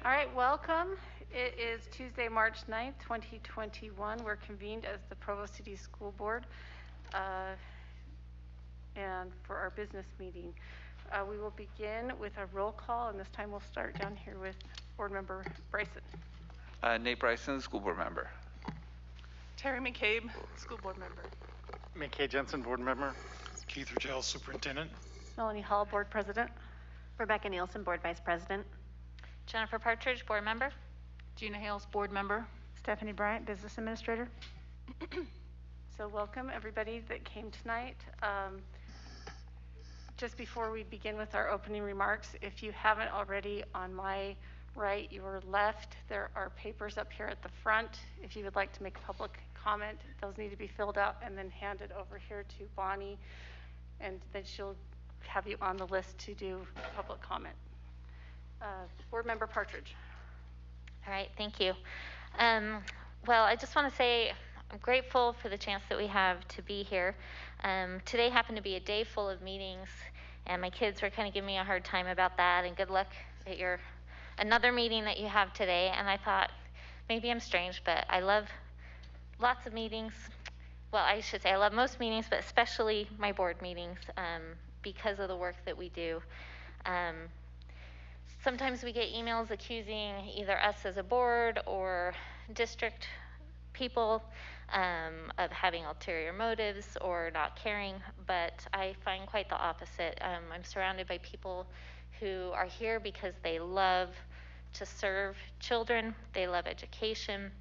All right, welcome. It is Tuesday, March 9th, 2021. We're convened as the Provo City School Board and for our business meeting. We will begin with a roll call, and this time we'll start down here with Board Member Bryson. Nate Bryson, School Board Member. Terry McCabe, School Board Member. McKay Jensen, Board Member. Keith Rogel, Superintendent. Melanie Hall, Board President. Rebecca Nielsen, Board Vice President. Jennifer Partridge, Board Member. Gina Hales, Board Member. Stephanie Bryant, Business Administrator. So welcome everybody that came tonight. Just before we begin with our opening remarks, if you haven't already, on my right, your left, there are papers up here at the front. If you would like to make a public comment, those need to be filled out and then handed over here to Bonnie, and then she'll have you on the list to do public comment. Board Member Partridge. All right, thank you. Well, I just want to say I'm grateful for the chance that we have to be here. Today happened to be a day full of meetings, and my kids were kind of giving me a hard time about that, and good luck at your another meeting that you have today. And I thought, maybe I'm strange, but I love lots of meetings. Well, I should say I love most meetings, but especially my board meetings because of the work that we do. Sometimes we get emails accusing either us as a board or district people of having ulterior motives or not caring, but I find quite the opposite. I'm surrounded by people who are here because they love to serve children, they love education,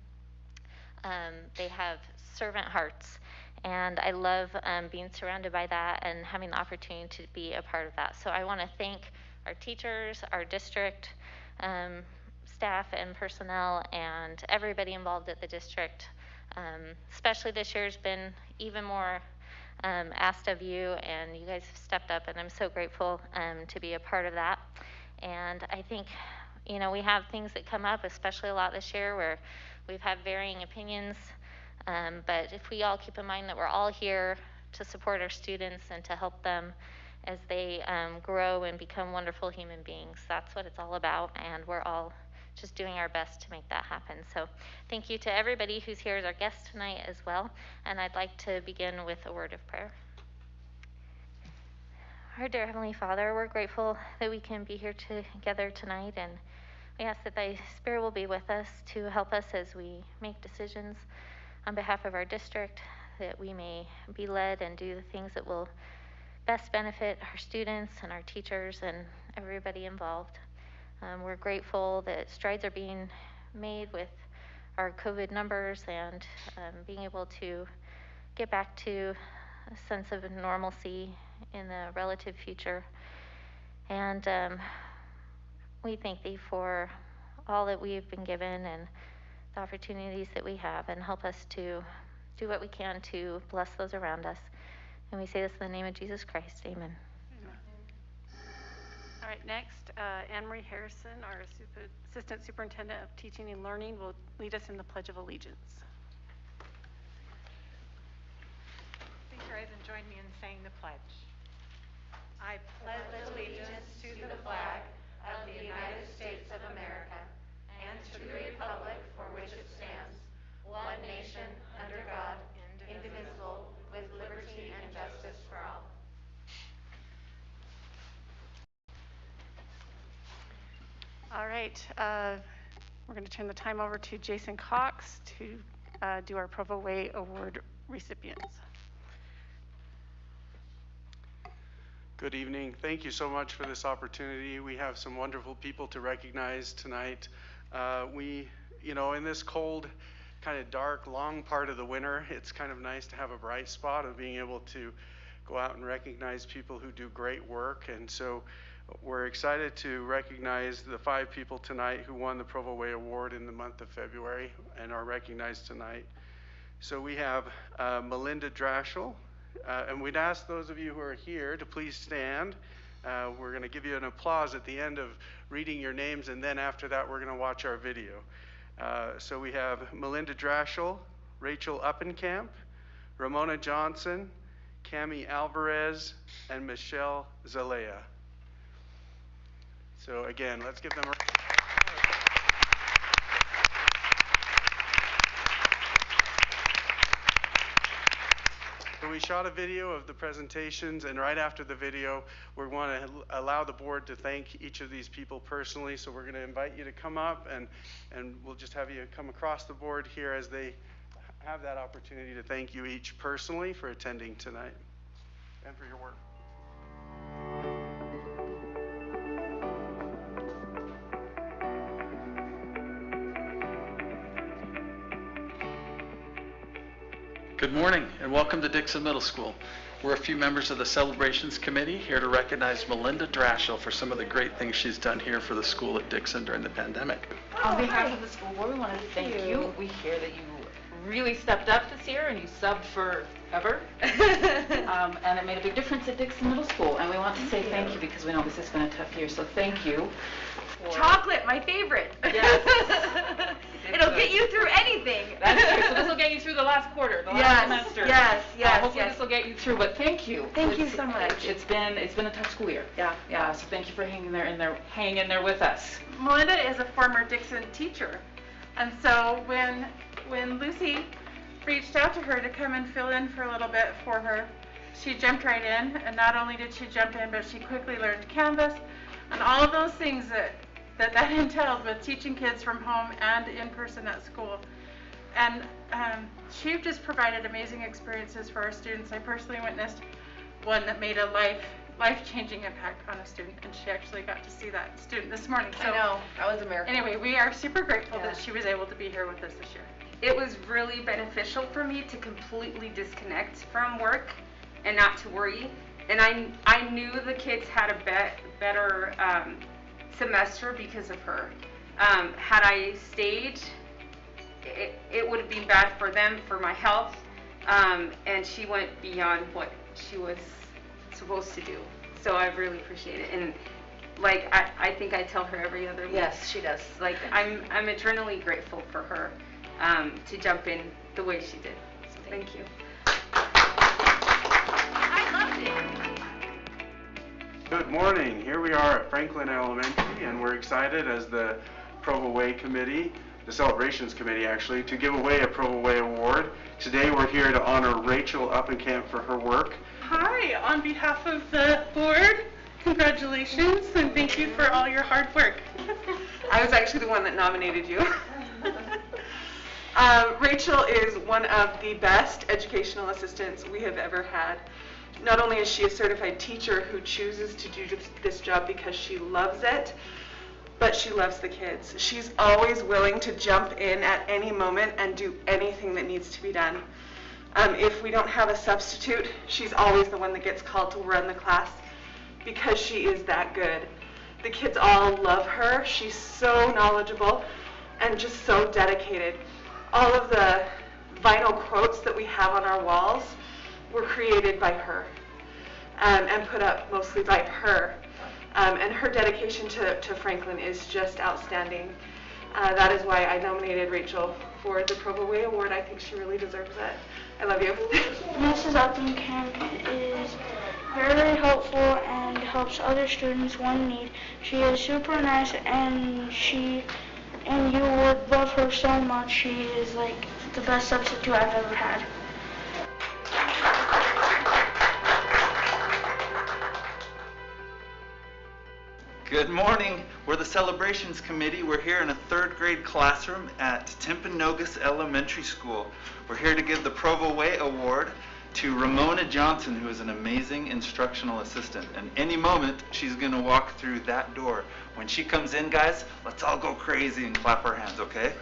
they have servant hearts, and I love being surrounded by that and having the opportunity to be a part of that. So I want to thank our teachers, our district staff and personnel, and everybody involved at the district. Especially this year has been even more asked of you, and you guys have stepped up, and I'm so grateful to be a part of that. And I think, you know, we have things that come up, especially a lot this year, where we've had varying opinions, but if we all keep in mind that we're all here to support our students and to help them as they grow and become wonderful human beings. That's what it's all about, and we're all just doing our best to make that happen. So thank you to everybody who's here as our guest tonight as well, and I'd like to begin with a word of prayer. Our dear Heavenly Father, we're grateful that we can be here together tonight, and we ask that Thy Spirit will be with us to help us as we make decisions on behalf of our district, that we may be led and do the things that will best benefit our students and our teachers and everybody involved. We're grateful that strides are being made with our COVID numbers and being able to get back to a sense of normalcy in the relative future. And we thank Thee for all that we've been given and the opportunities that we have, and help us to do what we can to bless those around us. And we say this in the name of Jesus Christ. Amen. All right, next, Anne-Marie Harrison, our Assistant Superintendent of Teaching and Learning, will lead us in the Pledge of Allegiance. Please rise and join me in saying the pledge. I pledge allegiance to the flag of the United States of America and to the republic for which it stands, one nation, under God, indivisible, with liberty and justice for all. All right, we're going to turn the time over to Jason Cox to do our Provo Way Award recipients. Good evening. Thank you so much for this opportunity. We have some wonderful people to recognize tonight. In this cold, kind of dark, long part of the winter, it's kind of nice to have a bright spot of being able to go out and recognize people who do great work. And so we're excited to recognize the 5 people tonight who won the Provo Way Award in the month of February and are recognized tonight. So we have Melinda Drashel, and we'd ask those of you who are here to please stand. We're going to give you an applause at the end of reading your names, and then after that we're going to watch our video. So we have Melinda Drashel, Rachel Uppenkamp, Ramona Johnson, Cami Alvarez, and Michelle Zalea. So again, let's give them a round. But we shot a video of the presentations, and right after the video, we're going to allow the board to thank each of these people personally. So we're going to invite you to come up, and we'll just have you come across the board here as they have that opportunity to thank you each personally for attending tonight and for your work. Good morning and welcome to Dixon Middle School. We're a few members of the Celebrations Committee here to recognize Melinda Drashel for some of the great things she's done here for the school at Dixon during the pandemic. On behalf of the school board, we want to thank you. We hear that you really stepped up this year and you subbed forever. And it made a big difference at Dixon Middle School. And we want to say thank you because we know this has been a tough year. So thank you. Chocolate, my favorite. Yes. It'll get you through anything. That's true. So this will get you through the last quarter, the last semester. Yes. Hopefully this will get you through, but thank you. Thank you so much. It's been a tough school year. Yeah. So thank you for hanging in there with us. Melinda is a former Dixon teacher, and so when Lucy reached out to her to come and fill in for a little bit for her, she jumped right in, and not only did she jump in, but she quickly learned Canvas and all of those things that entailed with teaching kids from home and in person at school. And she just provided amazing experiences for our students. I personally witnessed one that made a life-changing impact on a student, and she actually got to see that student this morning. So, I know, that was a miracle. Anyway, we are super grateful that she was able to be here with us this year. It was really beneficial for me to completely disconnect from work and not to worry. And I knew the kids had a better semester because of her. Had I stayed, it would have been bad for them, for my health, and she went beyond what she was supposed to do. So I really appreciate it. And like I think I tell her every other week. Yes, she does. Like I'm eternally grateful for her to jump in the way she did. So thank you. I loved it. Good morning. Here we are at Franklin Elementary, and we're excited as the Provo Way Committee, the Celebrations Committee actually, to give away a Provo Way Award. Today we're here to honor Rachel Uppenkamp for her work. Hi, on behalf of the board, congratulations and thank you for all your hard work. I was actually the one that nominated you. Rachel is one of the best educational assistants we have ever had. Not only is she a certified teacher who chooses to do this job because she loves it, but she loves the kids. She's always willing to jump in at any moment and do anything that needs to be done. If we don't have a substitute, she's always the one that gets called to run the class because she is that good. The kids all love her. She's so knowledgeable and just so dedicated. All of the vinyl quotes that we have on our walls were created by her and put up mostly by her. And her dedication to Franklin is just outstanding. That is why I nominated Rachel for the Provo Way Award. I think she really deserves it. I love you. Mrs. Uppenkamp is very helpful and helps other students when need. She is super nice, and you would love her so much. She is like the best substitute I've ever had. Good morning. We're the Celebrations Committee. We're here in a third grade classroom at Timpanogos Elementary School. We're here to give the Provo Way Award to Ramona Johnson, who is an amazing instructional assistant. And any moment, she's going to walk through that door. When she comes in, guys, let's all go crazy and clap our hands, okay?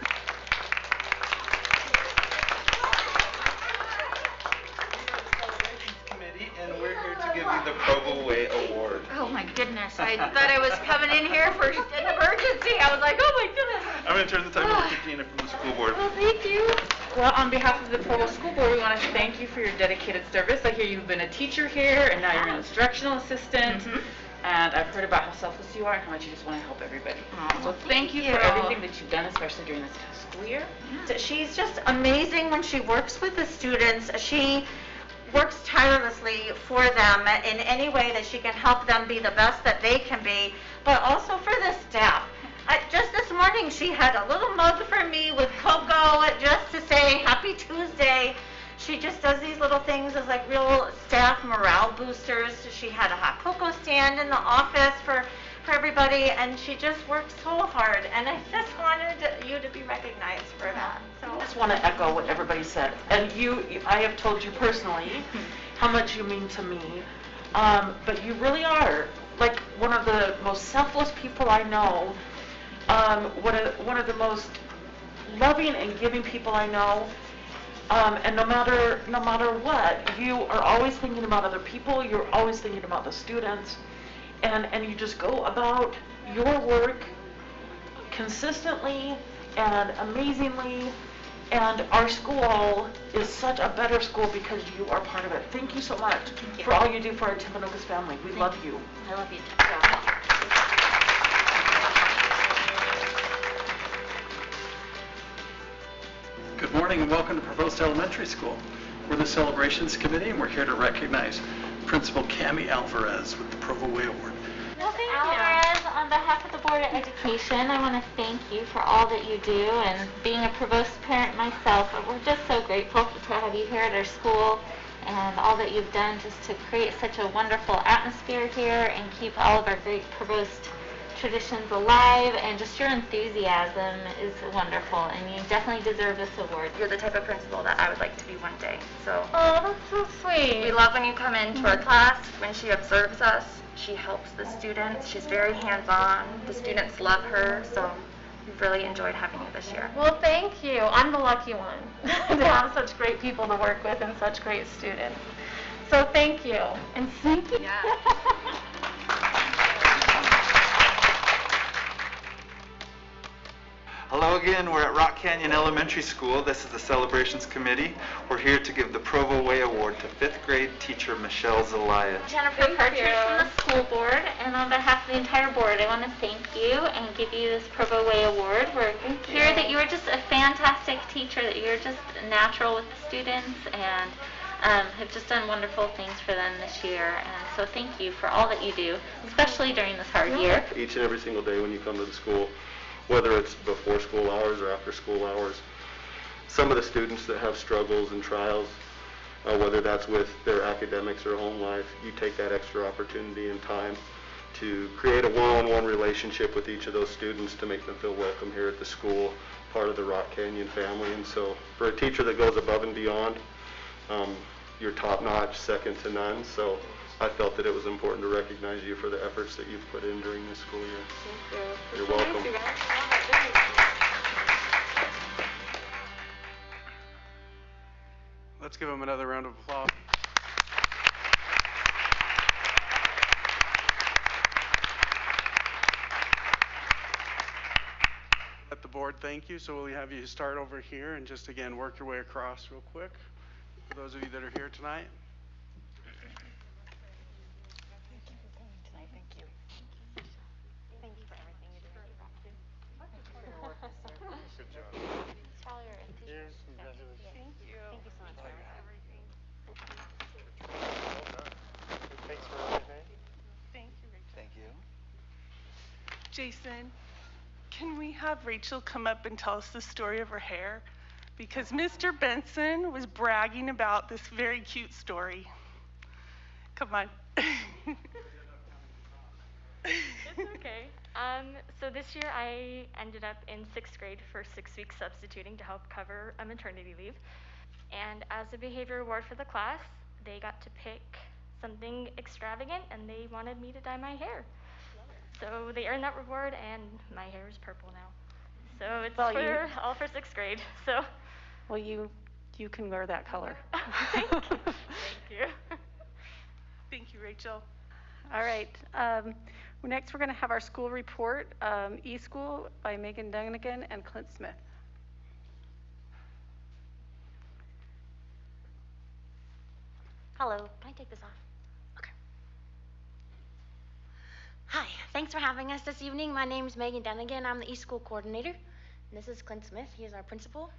And we're here to give you the Provo Way Award. Oh my goodness, I thought I was coming in here for an emergency. I was like, oh my goodness. I'm going to turn the time over to Gina from the school board. Well, thank you. Well, on behalf of the Provo School Board, we want to thank you for your dedicated service. I hear you've been a teacher here, and now you're an instructional assistant. And I've heard about how selfless you are and how much you just want to help everybody. So thank you for everything that you've done, especially during this tough school year. She's just amazing when she works with the students. She works tirelessly for them in any way that she can help them be the best that they can be, but also for the staff. Just this morning, she had a little mug for me with cocoa just to say Happy Tuesday. she just does these little things as like real staff morale boosters. She had a hot cocoa stand in the office for everybody, and she just worked so hard, and I just wanted you to be recognized for that. So I just want to echo what everybody said. And I have told you personally how much you mean to me, but you really are like one of the most selfless people I know, one of the most loving and giving people I know. And no matter what, you are always thinking about other people. You're always thinking about the students, and you just go about your work consistently and amazingly. And our school is such a better school because you are part of it. Thank you so much for all you do for our Timpanogos family. We love you. I love you too. Good morning and welcome to Provost Elementary School. We're the Celebrations Committee and we're here to recognize Principal Cami Alvarez with the Provo Way Award. Alvarez, on behalf of the Board of Education, I want to thank you for all that you do, and being a Provost parent myself, we're just so grateful to have you here at our school and all that you've done just to create such a wonderful atmosphere here and keep all of our great Provost traditions alive, and just your enthusiasm is wonderful, and you definitely deserve this award. You're the type of principal that I would like to be one day. So oh, that's so sweet. We love when you come into our class, when she observes us. She helps the students. She's very hands-on. The students love her, so we've really enjoyed having you this year. Well, thank you. I'm the lucky one to have such great people to work with and such great students. So thank you. And thank you. Yeah. Hello again, we're at Rock Canyon Elementary School. This is the Celebrations Committee. We're here to give the Provo Way Award to 5th grade teacher Michelle Zelaya. Jennifer Partridge from the school board, and on behalf of the entire board, I want to thank you and give you this Provo Way Award. We're here that you are just a fantastic teacher, that you're just natural with the students, and have just done wonderful things for them this year. And so thank you for all that you do, especially during this hard year. Each and every single day when you come to the school, whether it's before school hours or after school hours, some of the students that have struggles and trials, whether that's with their academics or home life, you take that extra opportunity and time to create a one-on-one relationship with each of those students to make them feel welcome here at the school, part of the Rock Canyon family. And so for a teacher that goes above and beyond, you're top-notch, second to none. So I felt that it was important to recognize you for the efforts that you've put in during this school year. Thank you. You're welcome. Let's give them another round of applause. Let the board thank you. So we'll have you start over here and just again work your way across real quick for those of you that are here tonight. Good job. Cheers. Congratulations. Thank you so much for everything. Well done. Thanks for everything. Thank you, Rachel. Thank you. Jason, can we have Rachel come up and tell us the story of her hair? Because Mr. Benson was bragging about this very cute story. Come on. It's okay. So this year I ended up in 6th grade for 6 weeks substituting to help cover a maternity leave. And as a behavior award for the class, they got to pick something extravagant and they wanted me to dye my hair. So they earned that reward and my hair is purple now. So it's all for 6th grade. So Well, you can wear that color. Thank you. Thank you. Thank you, Rachel. All right. Next, we're going to have our school report, eSchool by Megan Dunnigan and Clint Smith. Hello, can I take this off? Okay. Hi, thanks for having us this evening. My name is Megan Dunnigan. I'm the eSchool coordinator. And this is Clint Smith. He is our principal.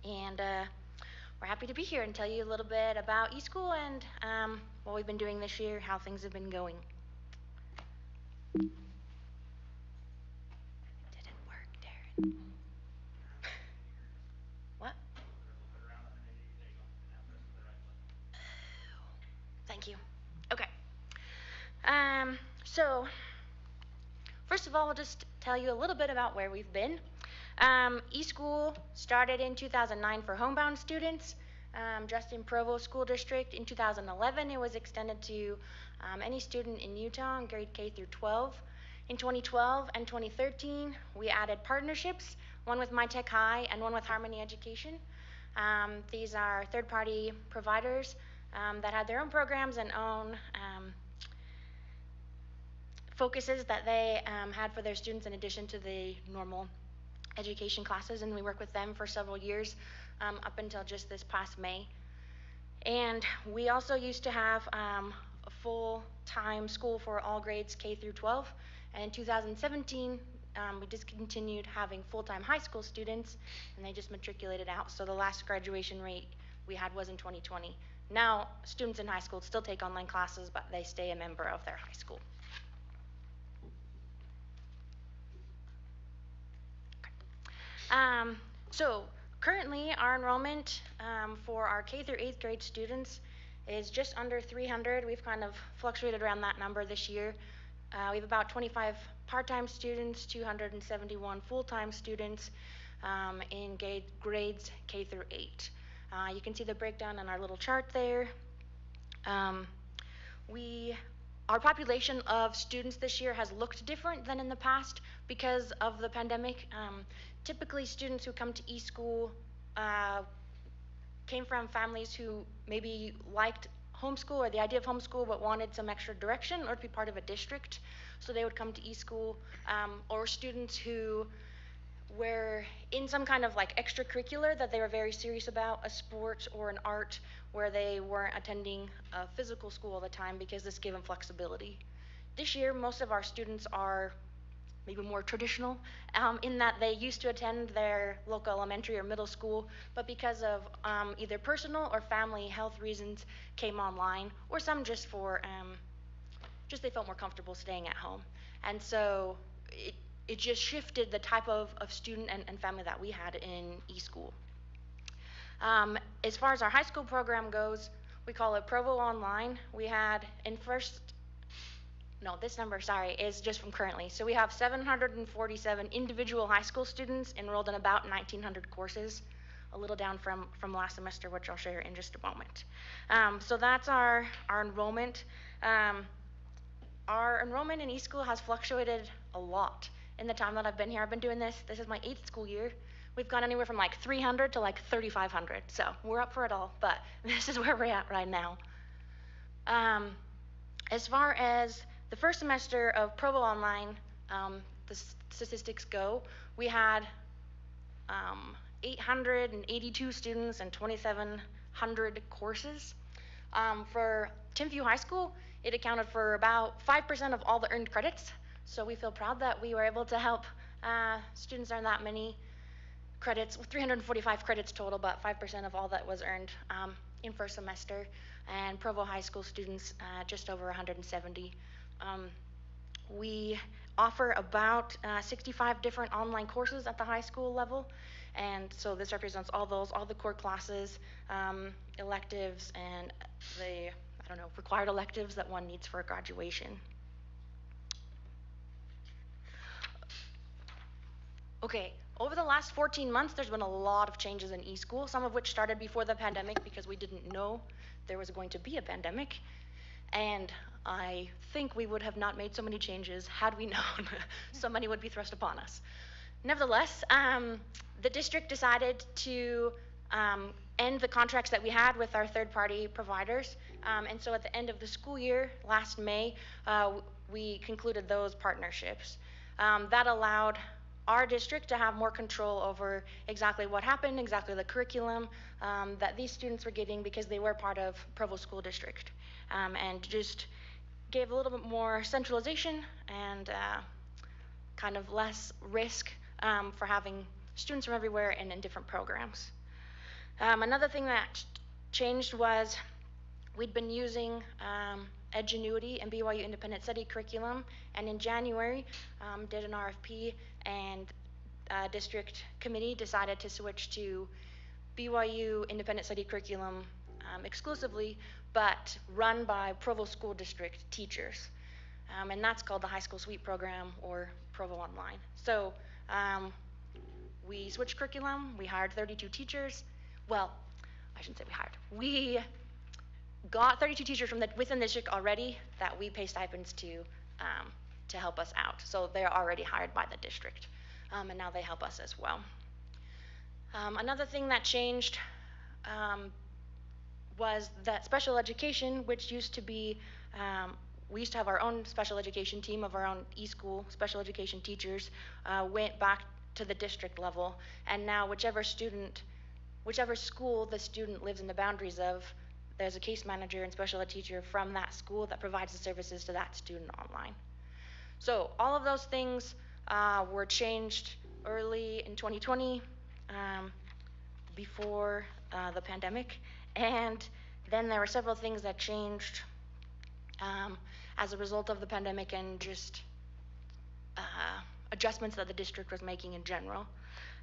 And we're happy to be here and tell you a little bit about eSchool and what we've been doing this year, how things have been going. Didn't work, Darren. What? first of all, I'll just tell you a little bit about where we've been. eSchool started in 2009 for homebound students, just in Provo School District. In 2011, it was extended to any student in Utah in grade K through 12. In 2012 and 2013, we added partnerships, one with MyTech High and one with Harmony Education. These are third-party providers that had their own programs and own focuses that they had for their students in addition to the normal education classes, and we worked with them for several years up until just this past May. And we also used to have a full-time school for all grades K through 12, and in 2017 we discontinued having full-time high school students, and they just matriculated out. So the last graduation rate we had was in 2020. Now students in high school still take online classes, but they stay a member of their high school. So currently our enrollment for our K through 8th grade students is just under 300. We've kind of fluctuated around that number this year. We have about 25 part-time students, 271 full-time students in grades K through 8. You can see the breakdown on our little chart there. Our population of students this year has looked different than in the past because of the pandemic. Typically, students who come to eSchool came from families who maybe liked homeschool or the idea of homeschool but wanted some extra direction or to be part of a district, so they would come to eSchool, or students who were in some kind of like extracurricular that they were very serious about, a sport or an art, where they weren't attending a physical school all the time because this gave them flexibility. This year, most of our students are maybe more traditional in that they used to attend their local elementary or middle school, but because of either personal or family health reasons came online, or some just for just they felt more comfortable staying at home. And so it just shifted the type of student and family that we had in eSchool. As far as our high school program goes, we call it Provo Online. We had this number, is just from currently. So we have 747 individual high school students enrolled in about 1,900 courses, a little down from last semester, which I'll share in just a moment. So that's our enrollment. Our enrollment in eSchool has fluctuated a lot in the time that I've been here. I've been doing this is my 8th school year. We've gone anywhere from like 300 to like 3,500. So we're up for it all, but this is where we're at right now. As far as the first semester of Provo Online, the statistics go, we had 882 students and 2,700 courses. For Timpview High School, it accounted for about 5% of all the earned credits. So we feel proud that we were able to help students earn that many credits, 345 credits total, but 5% of all that was earned in first semester. And Provo High School students, just over 170. We offer about 65 different online courses at the high school level, and so this represents all the core classes, electives, and the required electives that one needs for graduation. Okay, over the last 14 months, there's been a lot of changes in eSchool, some of which started before the pandemic because we didn't know there was going to be a pandemic. And I think we would have not made so many changes had we known so many would be thrust upon us. Nevertheless, the district decided to end the contracts that we had with our third-party providers. And so at the end of the school year, last May, we concluded those partnerships. That allowed our district to have more control over exactly what happened, exactly the curriculum that these students were getting because they were part of Provo School District, and just gave a little bit more centralization and kind of less risk for having students from everywhere and in different programs. Another thing that changed was we'd been using Edgenuity and BYU Independent Study curriculum, and in January did an RFP, and district committee decided to switch to BYU Independent Study curriculum exclusively, but run by Provo School District teachers. and that's called the High School Suite Program or Provo Online. So we switched curriculum, we hired 32 teachers. Well, I shouldn't say we hired. We got 32 teachers from within the district already that we pay stipends to help us out. So they're already hired by the district, and now they help us as well. Another thing that changed was that special education, which used to be, we used to have our own special education team of our own e-school special education teachers, went back to the district level, and now whichever school the student lives in the boundaries of, there's a case manager and special ed teacher from that school that provides the services to that student online. So all of those things were changed early in 2020, before the pandemic, and then there were several things that changed as a result of the pandemic and just adjustments that the district was making in general.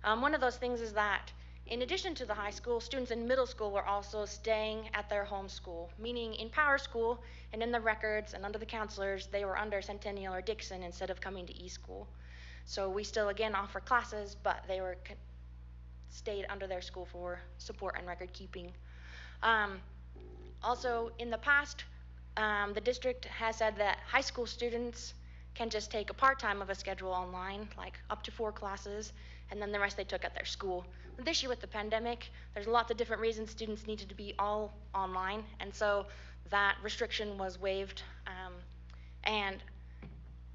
One of those things is that in addition to the high school, students in middle school were also staying at their home school, meaning in Power School and in the records and under the counselors, they were under Centennial or Dixon instead of coming to e-school. So we still again offer classes, but they were stayed under their school for support and record keeping. Also, in the past, the district has said that high school students can just take a part-time of a schedule online, like up to 4 classes, and then the rest they took at their school. But this year with the pandemic, there's lots of different reasons students needed to be all online, and so that restriction was waived, and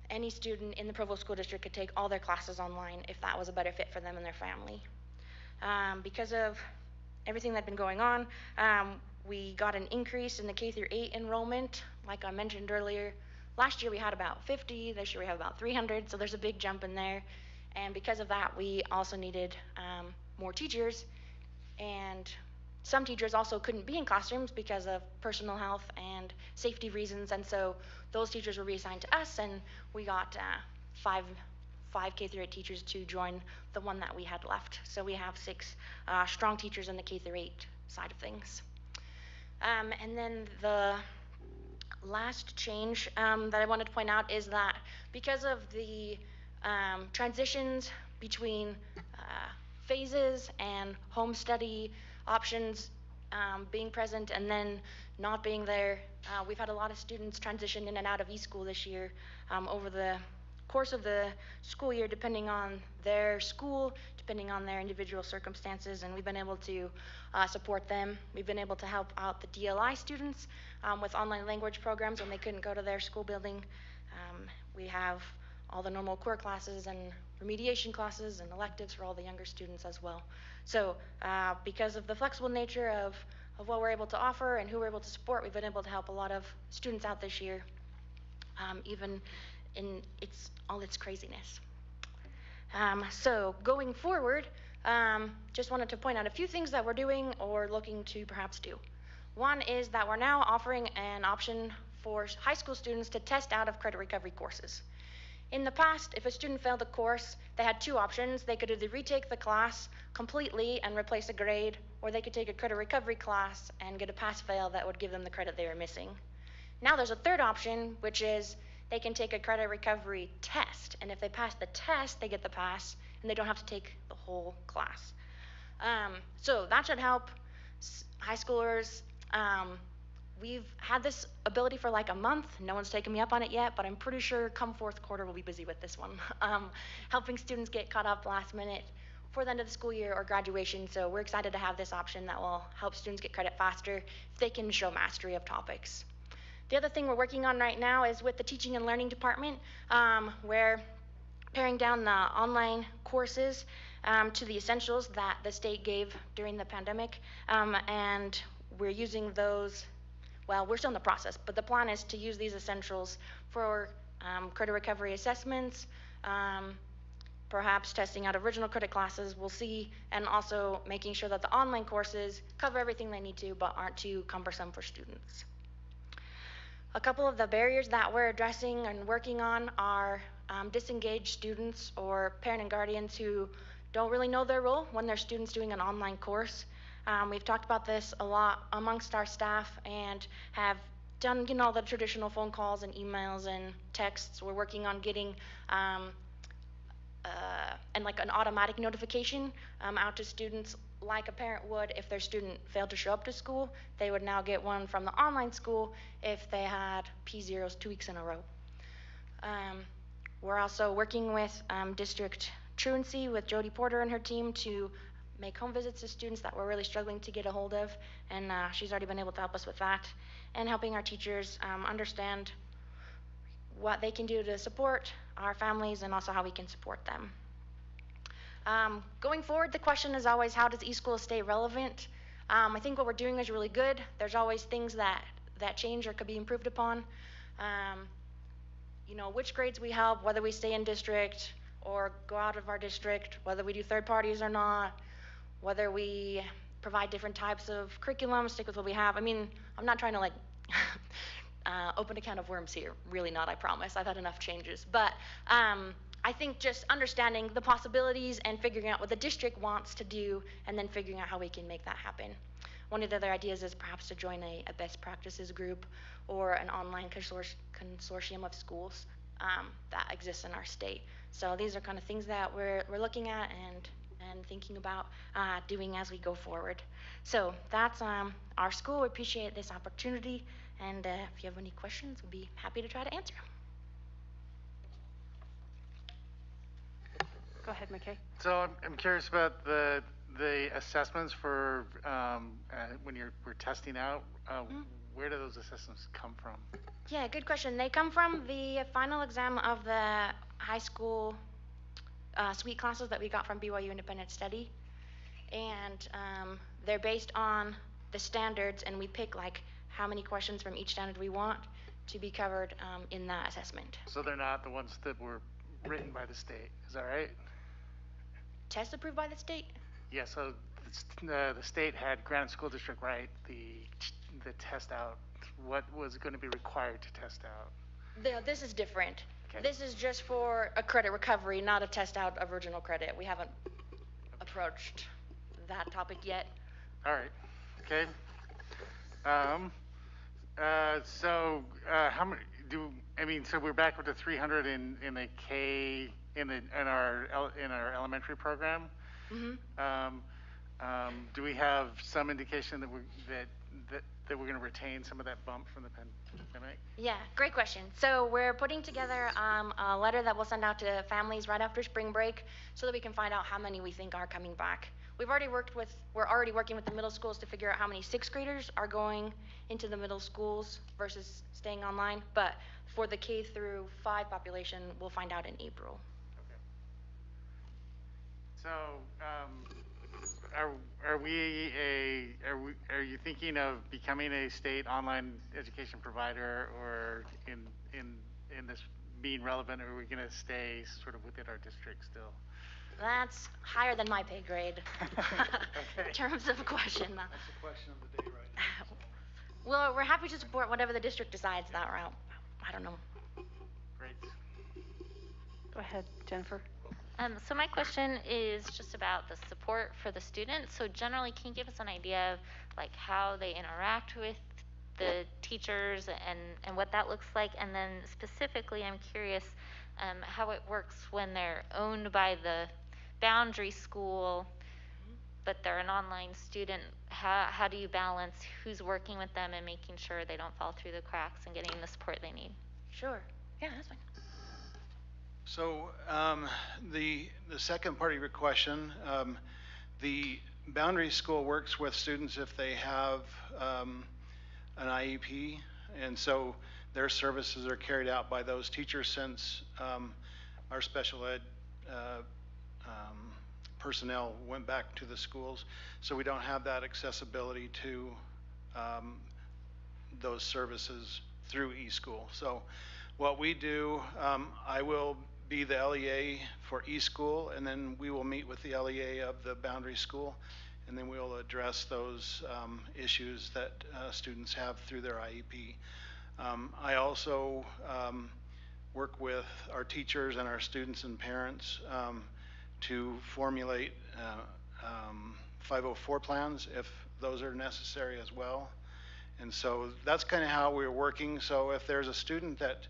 any student in the Provo School District could take all their classes online if that was a better fit for them and their family. Because of everything that's been going on, we got an increase in the K through 8 enrollment, like I mentioned earlier. Last year we had about 50, this year we have about 300, so there's a big jump in there. And because of that, we also needed more teachers, and some teachers also couldn't be in classrooms because of personal health and safety reasons, and so those teachers were reassigned to us, and we got five K through 8 teachers to join the one that we had left. So we have 6 strong teachers in the K through 8 side of things. And then the last change that I wanted to point out is that because of the transitions between phases and home study options being present and then not being there, we've had a lot of students transition in and out of e-school this year over the course of the school year, depending on their school, depending on their individual circumstances, and we've been able to support them. We've been able to help out the DLI students with online language programs when they couldn't go to their school building. We have all the normal core classes and remediation classes and electives for all the younger students as well. So because of the flexible nature of what we're able to offer and who we're able to support, we've been able to help a lot of students out this year, even in all its craziness. So going forward, just wanted to point out a few things that we're doing or looking to perhaps do. One is that we're now offering an option for high school students to test out of credit recovery courses. In the past, if a student failed a course, they had 2 options. They could either retake the class completely and replace a grade, or they could take a credit recovery class and get a pass-fail that would give them the credit they were missing. Now there's a third option, which is they can take a credit recovery test, and if they pass the test, they get the pass, and they don't have to take the whole class. So that should help high schoolers. We've had this ability for like a month. No one's taken me up on it yet, but I'm pretty sure come 4th quarter we'll be busy with this one, helping students get caught up last minute for the end of the school year or graduation. So we're excited to have this option that will help students get credit faster if they can show mastery of topics. The other thing we're working on right now is with the teaching and learning department. We're paring down the online courses to the essentials that the state gave during the pandemic, and we're using those. Well, we're still in the process, but the plan is to use these essentials for credit recovery assessments, perhaps testing out original credit classes, we'll see, and also making sure that the online courses cover everything they need to but aren't too cumbersome for students. A couple of the barriers that we're addressing and working on are disengaged students or parent and guardians who don't really know their role when their student's doing an online course. We've talked about this a lot amongst our staff and have done, you know, the traditional phone calls and emails and texts. We're working on getting and like an automatic notification out to students, like a parent would if their student failed to show up to school. They would now get one from the online school if they had P0s 2 weeks in a row. We're also working with District Truancy with Jody Porter and her team to make home visits to students that we're really struggling to get a hold of, and she's already been able to help us with that, and helping our teachers understand what they can do to support our families and also how we can support them. Going forward, the question is always, how does eSchool stay relevant? I think what we're doing is really good. There's always things that change or could be improved upon. You know, which grades we help, whether we stay in district or go out of our district, whether we do third parties or not, whether we provide different types of curriculum, stick with what we have. I mean, I'm not trying to like open a can of worms here, really not, I promise. I've had enough changes. But I think just understanding the possibilities and figuring out what the district wants to do and then figuring out how we can make that happen. One of the other ideas is perhaps to join a best practices group or an online consortium of schools that exists in our state. So these are kind of things that we're looking at and thinking about doing as we go forward. So that's our school. We appreciate this opportunity, and if you have any questions, we'll be happy to try to answer them. Go ahead, McKay. So I'm curious about the assessments for when we're testing out. Where do those assessments come from? Yeah, good question. They come from the final exam of the high school suite classes that we got from BYU Independent Study, and they're based on the standards, and we pick like how many questions from each standard we want to be covered in that assessment. So they're not the ones that were written by the state, is that right? Test approved by the state? Yeah, so the state had Granite School District write the test out. What was going to be required to test out? This is different. Okay. This is just for a credit recovery, not a test out of original credit. We haven't approached that topic yet. All right. Okay. So how many so we're back with the 300 in the K in our elementary program. Mm-hmm. Do we have some indication that we're going to retain some of that bump from the pandemic? Yeah, great question. So we're putting together a letter that we'll send out to families right after spring break so that we can find out how many we think are coming back. We're already working with the middle schools to figure out how many 6th graders are going into the middle schools versus staying online. But for the K through 5 population, we'll find out in April. Okay. So, are you thinking of becoming a state online education provider, or in this being relevant, or are we going to stay sort of within our district still? That's higher than my pay grade. Okay. In terms of a question. That's the question of the day right now. Well, we're happy to support whatever the district decides that route. I don't know. Great. Go ahead, Jennifer. So my question is just about the support for the students. So generally, can you give us an idea of like how they interact with the teachers and what that looks like? And then specifically, I'm curious how it works when they're owned by the boundary school, but they're an online student. How do you balance who's working with them and making sure they don't fall through the cracks and getting the support they need? Sure. Yeah, that's fine. So the second part of your question, the boundary school works with students if they have an IEP, and so their services are carried out by those teachers since our special ed personnel went back to the schools. So we don't have that accessibility to those services through eSchool. So what we do, I will be the LEA for eSchool, and then we will meet with the LEA of the boundary school, and then we'll address those issues that students have through their IEP. I also work with our teachers and our students and parents to formulate 504 plans if those are necessary as well. And so that's kind of how we're working. So if there's a student that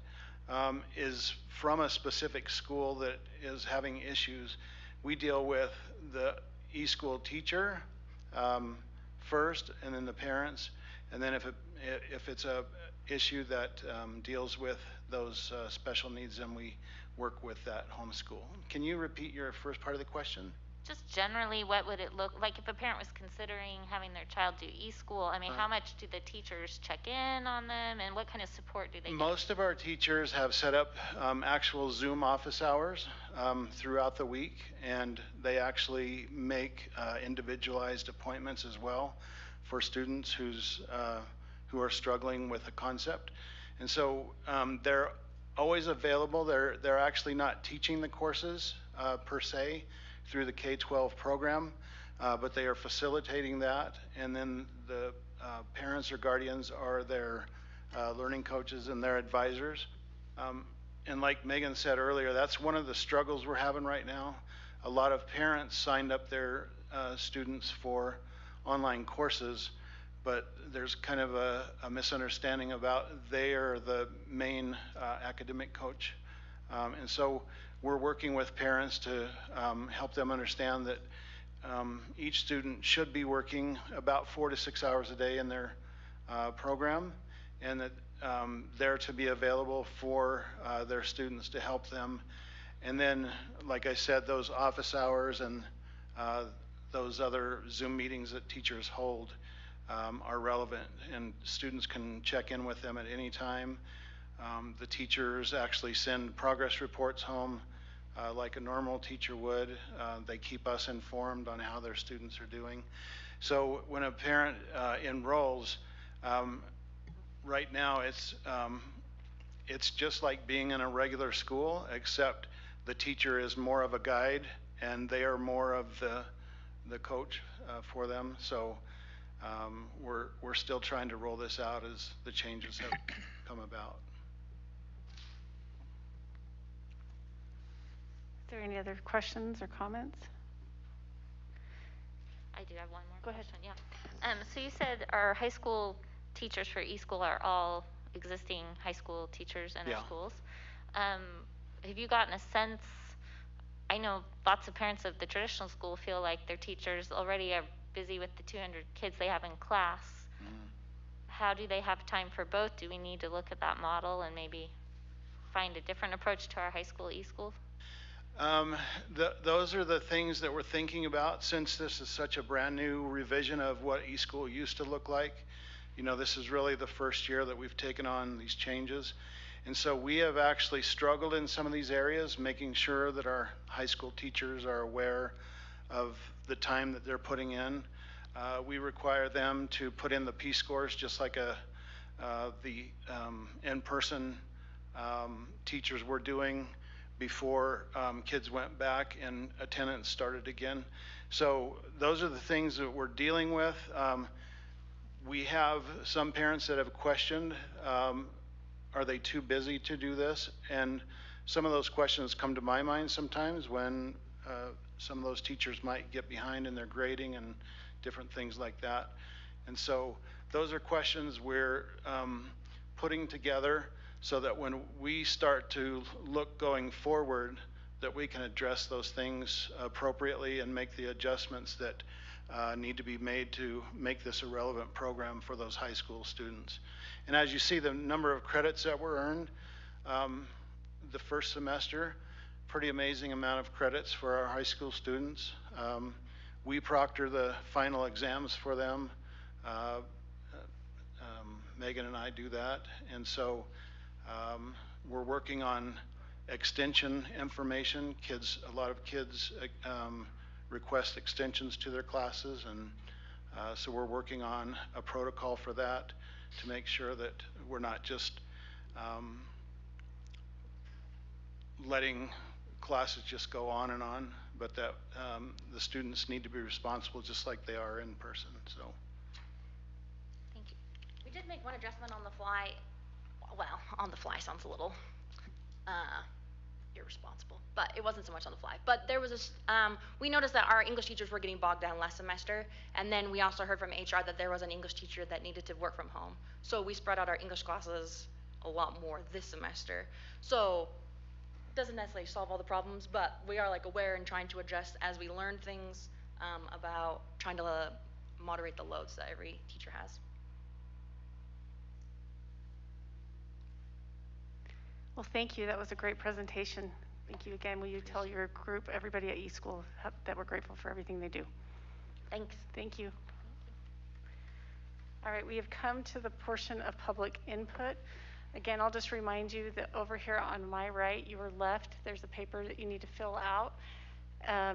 is from a specific school that is having issues, we deal with the e-school teacher first, and then the parents, and then if it's a issue that deals with those special needs, then we work with that homeschool. Can you repeat your first part of the question? Just generally, what would it look like if a parent was considering having their child do e-school? I mean, how much do the teachers check in on them, and what kind of support do they get? Most of our teachers have set up actual Zoom office hours throughout the week, and they actually make individualized appointments as well for students who are struggling with a concept. And so they're always available. They're actually not teaching the courses per se through the K-12 program, but they are facilitating that, and then the parents or guardians are their learning coaches and their advisors. And like Megan said earlier, that's one of the struggles we're having right now. A lot of parents signed up their students for online courses, but there's kind of a misunderstanding about they are the main academic coach. And so we're working with parents to help them understand that each student should be working about 4 to 6 hours a day in their program, and that they're to be available for their students to help them. And then, like I said, those office hours and those other Zoom meetings that teachers hold are relevant, and students can check in with them at any time. The teachers actually send progress reports home like a normal teacher would. They keep us informed on how their students are doing. So when a parent enrolls, right now it's just like being in a regular school, except the teacher is more of a guide and they are more of the coach for them. So we're still trying to roll this out as the changes have come about. Is there any other questions or comments? I do have one more question. Yeah. So you said our high school teachers for e-school are all existing high school teachers in our schools. Have you gotten a sense? I know lots of parents of the traditional school feel like their teachers already are busy with the 200 kids they have in class. How do they have time for both? Do we need to look at that model and maybe find a different approach to our high school e-school? Those are the things that we're thinking about, since this is such a brand new revision of what e-school used to look like. You know, this is really the first year that we've taken on these changes. And so we have actually struggled in some of these areas, making sure that our high school teachers are aware of the time that they're putting in. We require them to put in the P-scores just like the in-person teachers were doing before kids went back and attendance started again. So those are the things that we're dealing with. We have some parents that have questioned, are they too busy to do this? And some of those questions come to my mind sometimes when some of those teachers might get behind in their grading and different things like that. And so those are questions we're putting together so that when we start to look going forward, that we can address those things appropriately and make the adjustments that need to be made to make this a relevant program for those high school students. And as you see the number of credits that were earned the first semester, pretty amazing amount of credits for our high school students. We proctor the final exams for them. Megan and I do that, and so we're working on extension information. A lot of kids request extensions to their classes, and so we're working on a protocol for that to make sure that we're not just letting classes just go on, but that the students need to be responsible just like they are in person. So. Thank you. We did make one adjustment on the fly. Well, on the fly sounds a little irresponsible. But it wasn't so much on the fly. But there was we noticed that our English teachers were getting bogged down last semester, and then we also heard from HR that there was an English teacher that needed to work from home. So we spread out our English classes a lot more this semester. So it doesn't necessarily solve all the problems, but we are like aware and trying to adjust as we learn things about trying to moderate the loads that every teacher has. Well, thank you. That was a great presentation. Thank you again. Will you tell your group, everybody at eSchool, that we're grateful for everything they do? Thanks. Thank you. All right, we have come to the portion of public input. Again, I'll just remind you that over here on my right, your left, there's a paper that you need to fill out.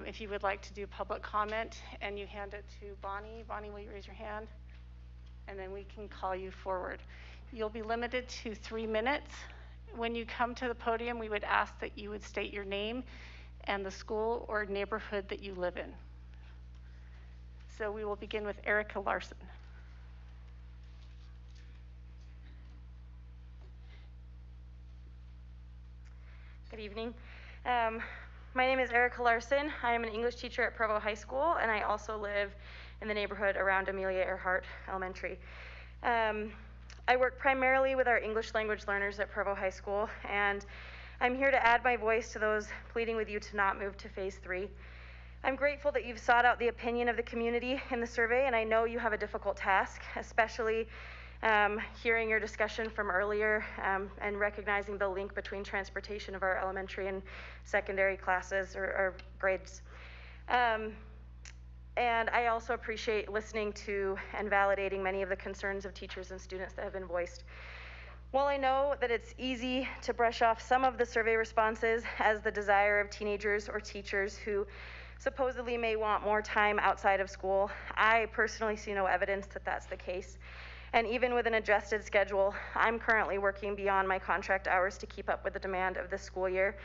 If you would like to do public comment, and you hand it to Bonnie. Bonnie, will you raise your hand? And then we can call you forward. You'll be limited to 3 minutes. When you come to the podium, we would ask that you would state your name and the school or neighborhood that you live in. So we will begin with Erica Larson. Good evening. My name is Erica Larson. I am an English teacher at Provo High School, and I also live in the neighborhood around Amelia Earhart Elementary. I work primarily with our English language learners at Provo High School, and I'm here to add my voice to those pleading with you to not move to Phase 3. I'm grateful that you've sought out the opinion of the community in the survey, and I know you have a difficult task, especially hearing your discussion from earlier and recognizing the link between transportation of our elementary and secondary classes or grades. And I also appreciate listening to and validating many of the concerns of teachers and students that have been voiced. While I know that it's easy to brush off some of the survey responses as the desire of teenagers or teachers who supposedly may want more time outside of school, I personally see no evidence that that's the case. And even with an adjusted schedule, I'm currently working beyond my contract hours to keep up with the demand of this school year.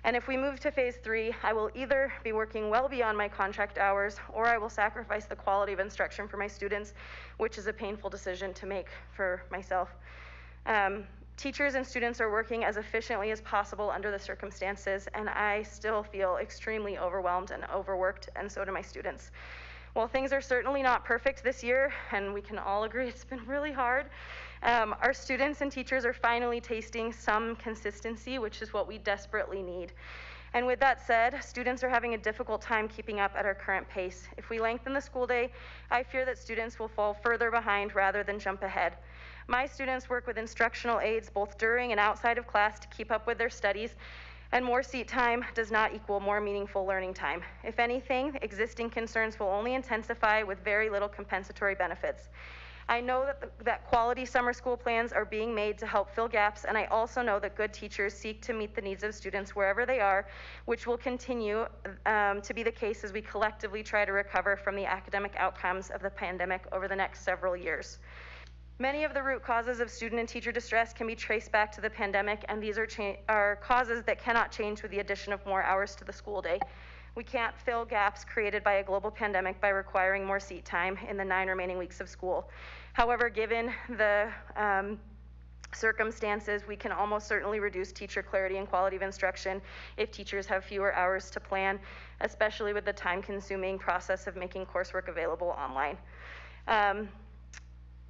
And if we move to Phase 3, I will either be working well beyond my contract hours, or I will sacrifice the quality of instruction for my students, which is a painful decision to make for myself. Teachers and students are working as efficiently as possible under the circumstances, and I still feel extremely overwhelmed and overworked, and so do my students. While things are certainly not perfect this year, and we can all agree it's been really hard, our students and teachers are finally tasting some consistency, which is what we desperately need. And with that said, students are having a difficult time keeping up at our current pace. If we lengthen the school day, I fear that students will fall further behind rather than jump ahead. My students work with instructional aides both during and outside of class to keep up with their studies, and more seat time does not equal more meaningful learning time. If anything, existing concerns will only intensify with very little compensatory benefits. I know that quality summer school plans are being made to help fill gaps, and I also know that good teachers seek to meet the needs of students wherever they are, which will continue to be the case as we collectively try to recover from the academic outcomes of the pandemic over the next several years. Many of the root causes of student and teacher distress can be traced back to the pandemic, and these are causes that cannot change with the addition of more hours to the school day. We can't fill gaps created by a global pandemic by requiring more seat time in the 9 remaining weeks of school. However, given the circumstances, we can almost certainly reduce teacher clarity and quality of instruction if teachers have fewer hours to plan, especially with the time-consuming process of making coursework available online.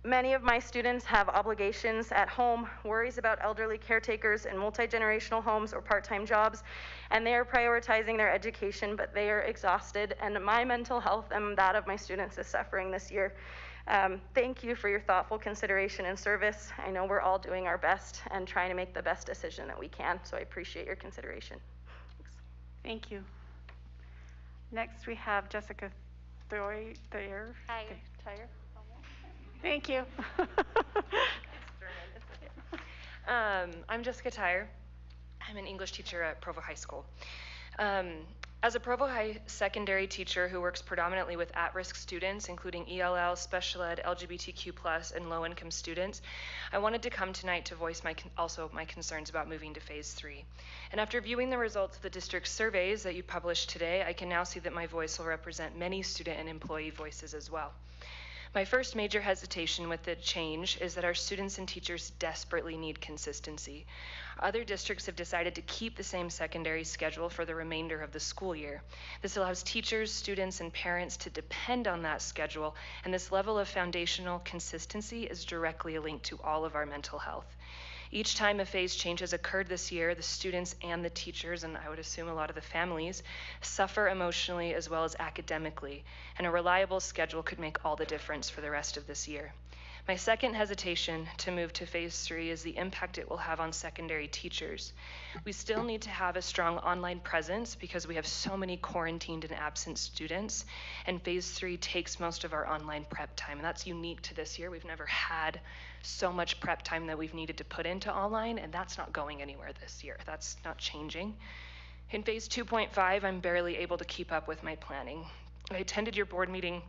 Many of my students have obligations at home, worries about elderly caretakers in multi-generational homes or part-time jobs, and they are prioritizing their education, but they are exhausted, and my mental health and that of my students is suffering this year. Thank you for your thoughtful consideration and service. I know we're all doing our best and trying to make the best decision that we can, so I appreciate your consideration. Thanks. Thank you. Next, we have Jessica Thayer. Thank you. I'm Jessica Tyer. I'm an English teacher at Provo High School. As a Provo High secondary teacher who works predominantly with at-risk students, including ELL, special ed, LGBTQ+, and low-income students, I wanted to come tonight to voice also my concerns about moving to Phase 3. And after viewing the results of the district surveys that you published today, I can now see that my voice will represent many student and employee voices as well. My first major hesitation with the change is that our students and teachers desperately need consistency. Other districts have decided to keep the same secondary schedule for the remainder of the school year. This allows teachers, students, and parents to depend on that schedule, and this level of foundational consistency is directly linked to all of our mental health. Each time a phase change has occurred this year, the students and the teachers, and I would assume a lot of the families, suffer emotionally as well as academically, and a reliable schedule could make all the difference for the rest of this year. My second hesitation to move to phase 3 is the impact it will have on secondary teachers. We still need to have a strong online presence because we have so many quarantined and absent students, and phase 3 takes most of our online prep time, and that's unique to this year. We've never had so much prep time that we've needed to put into online, and that's not going anywhere this year. That's not changing. In phase 2.5, I'm barely able to keep up with my planning. I attended your board meeting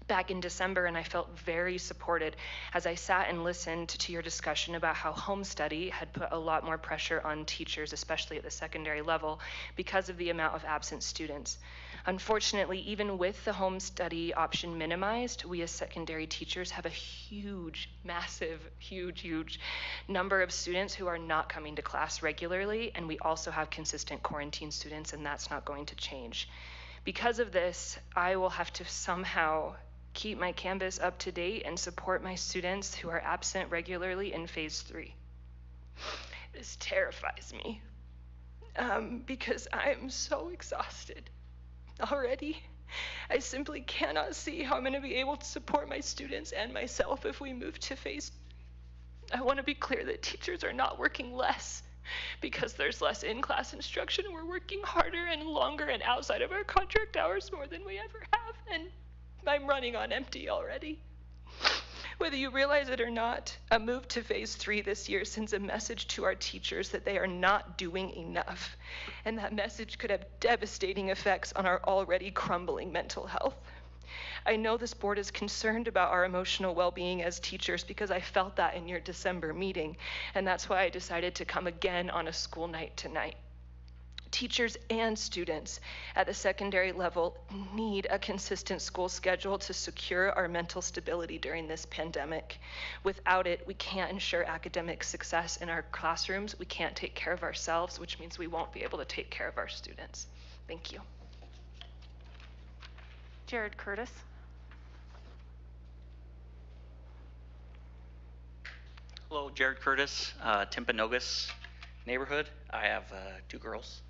back in December, and I felt very supported as I sat and listened to your discussion about how home study had put a lot more pressure on teachers, especially at the secondary level, because of the amount of absent students. Unfortunately, even with the home study option minimized, we as secondary teachers have a huge, massive, huge number of students who are not coming to class regularly, and we also have consistent quarantine students, and that's not going to change. Because of this, I will have to somehow keep my Canvas up to date and support my students who are absent regularly in phase 3. This terrifies me because I am so exhausted already. I simply cannot see how I'm going to be able to support my students and myself if we move to phase 3. I want to be clear that teachers are not working less because there's less in-class instruction. We're working harder and longer and outside of our contract hours more than we ever have, and I'm running on empty already. Whether you realize it or not, a move to phase 3 this year sends a message to our teachers that they are not doing enough, and that message could have devastating effects on our already crumbling mental health. I know this board is concerned about our emotional well-being as teachers because I felt that in your December meeting, and that's why I decided to come again on a school night tonight. Teachers and students at the secondary level need a consistent school schedule to secure our mental stability during this pandemic. Without it, we can't ensure academic success in our classrooms. We can't take care of ourselves, which means we won't be able to take care of our students. Thank you. Jared Curtis. Hello, Jared Curtis, Timpanogos neighborhood. I have 2 girls.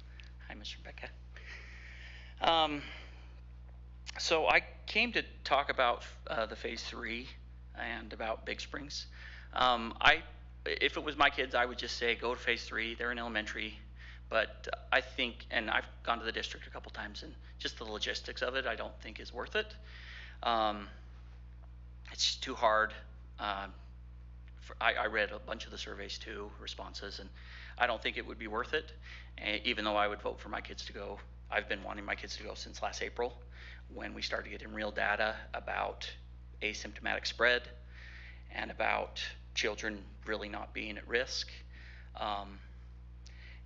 Hi, Miss Rebecca. So I came to talk about the phase 3 and about Big Springs. If it was my kids, I would just say go to phase 3. They're in elementary, but I think, and I've gone to the district a couple times, and just the logistics of it, I don't think is worth it. It's just too hard. I read a bunch of the surveys too, responses, and I don't think it would be worth it, even though I would vote for my kids to go. I've been wanting my kids to go since last April when we started getting real data about asymptomatic spread and about children really not being at risk.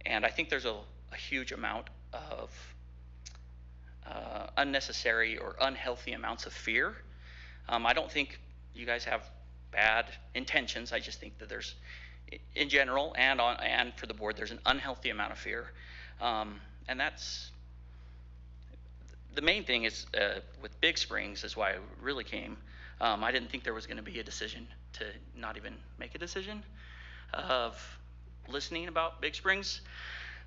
And I think there's a huge amount of unnecessary or unhealthy amounts of fear. I don't think you guys have bad intentions. I just think that there's, in general and for the board, there's an unhealthy amount of fear, and that's the main thing. Is with Big Springs is why I really came. I didn't think there was going to be a decision to not even make a decision of listening about Big Springs.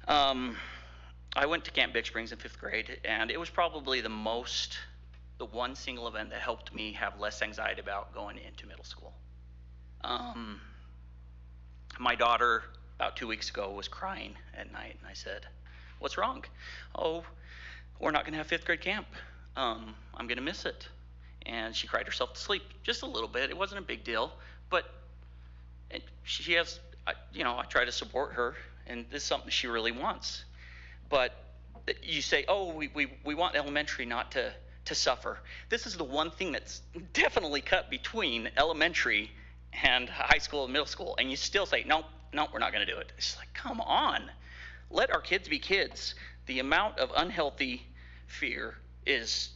I went to Camp Big Springs in 5th grade, and it was probably the one single event that helped me have less anxiety about going into middle school. My daughter, about 2 weeks ago, was crying at night, and I said, "What's wrong?" "Oh, we're not going to have 5th grade camp. I'm going to miss it." And she cried herself to sleep just a little bit. It wasn't a big deal, but she has, I try to support her, and this is something she really wants. But you say, "Oh, we want elementary not to suffer." This is the one thing that's definitely cut between elementary and high school and middle school, and you still say, "No, we're not going to do it." It's like, come on, let our kids be kids. The amount of unhealthy fear is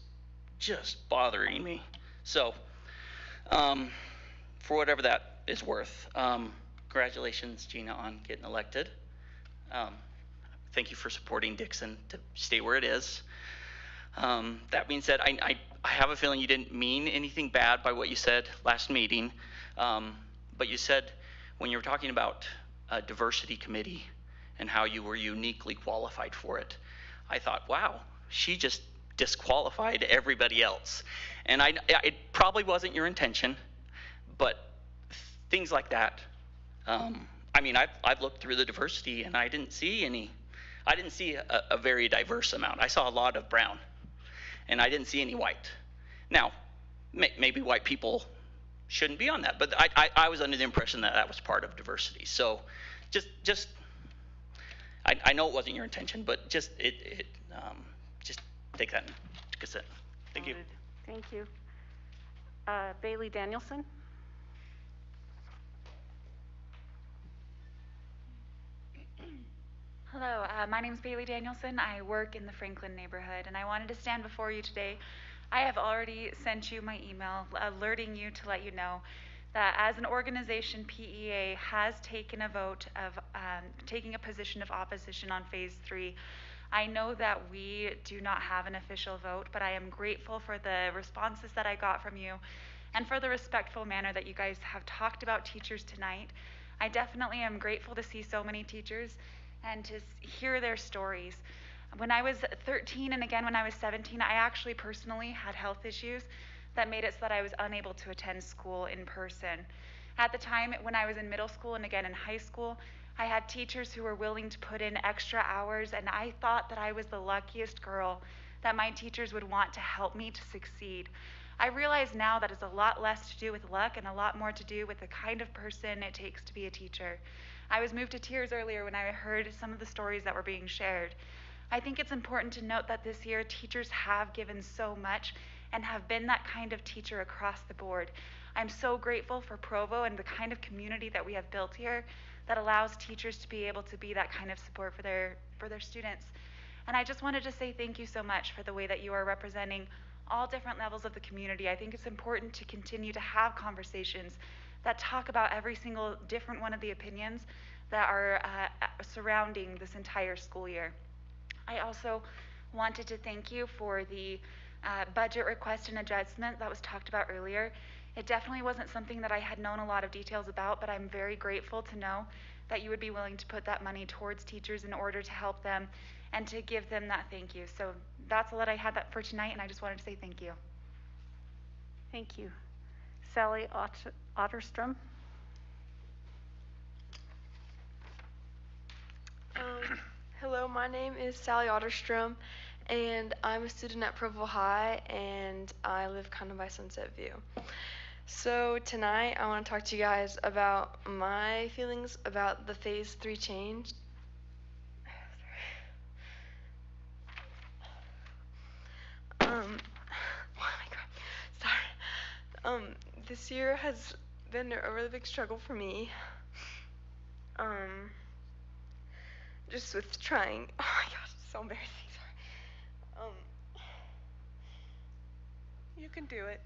just bothering me. So For whatever that is worth. Congratulations, Gina, on getting elected. Thank you for supporting Dixon to stay where it is. That being said, I have a feeling you didn't mean anything bad by what you said last meeting. But you said when you were talking about a diversity committee and how you were uniquely qualified for it, I thought, wow, she just disqualified everybody else. And it probably wasn't your intention, but things like that. I mean, I've looked through the diversity and I didn't see a very diverse amount. I saw a lot of brown and I didn't see any white. Now, maybe white people shouldn't be on that, but I was under the impression that that was part of diversity. So just I know it wasn't your intention, but just just take that into consideration. Thank you. Thank you. Bailey Danielson. Hello, my name is Bailey Danielson. I work in the Franklin neighborhood, and I wanted to stand before you today. I have already sent you my email alerting you to let you know that as an organization, PEA has taken a vote of taking a position of opposition on Phase 3. I know that we do not have an official vote, but I am grateful for the responses that I got from you and for the respectful manner that you guys have talked about teachers tonight. I definitely am grateful to see so many teachers and to hear their stories. When I was 13 and again when I was 17, I actually personally had health issues that made it so that I was unable to attend school in person. At the time when I was in middle school and again in high school, I had teachers who were willing to put in extra hours, and I thought that I was the luckiest girl that my teachers would want to help me to succeed. I realize now that it's a lot less to do with luck and a lot more to do with the kind of person it takes to be a teacher. I was moved to tears earlier when I heard some of the stories that were being shared. I think it's important to note that this year teachers have given so much and have been that kind of teacher across the board. I'm so grateful for Provo and the kind of community that we have built here that allows teachers to be able to be that kind of support for their students. And I just wanted to say thank you so much for the way that you are representing all different levels of the community. I think it's important to continue to have conversations that talk about every single different one of the opinions that are surrounding this entire school year. I also wanted to thank you for the budget request and adjustment that was talked about earlier. It definitely wasn't something that I had known a lot of details about, but I'm very grateful to know that you would be willing to put that money towards teachers in order to help them and to give them that thank you. So that's all that I had for tonight, and I just wanted to say thank you. Thank you. Sally Otterstrom. Hello, my name is Sally Otterstrom, and I'm a student at Provo High, and I live kind of by Sunset View. So tonight I want to talk to you guys about my feelings about the Phase 3 change. Oh my God, sorry. This year has been a really big struggle for me. Just with trying. Oh my gosh, it's so embarrassing. Sorry. You can do it.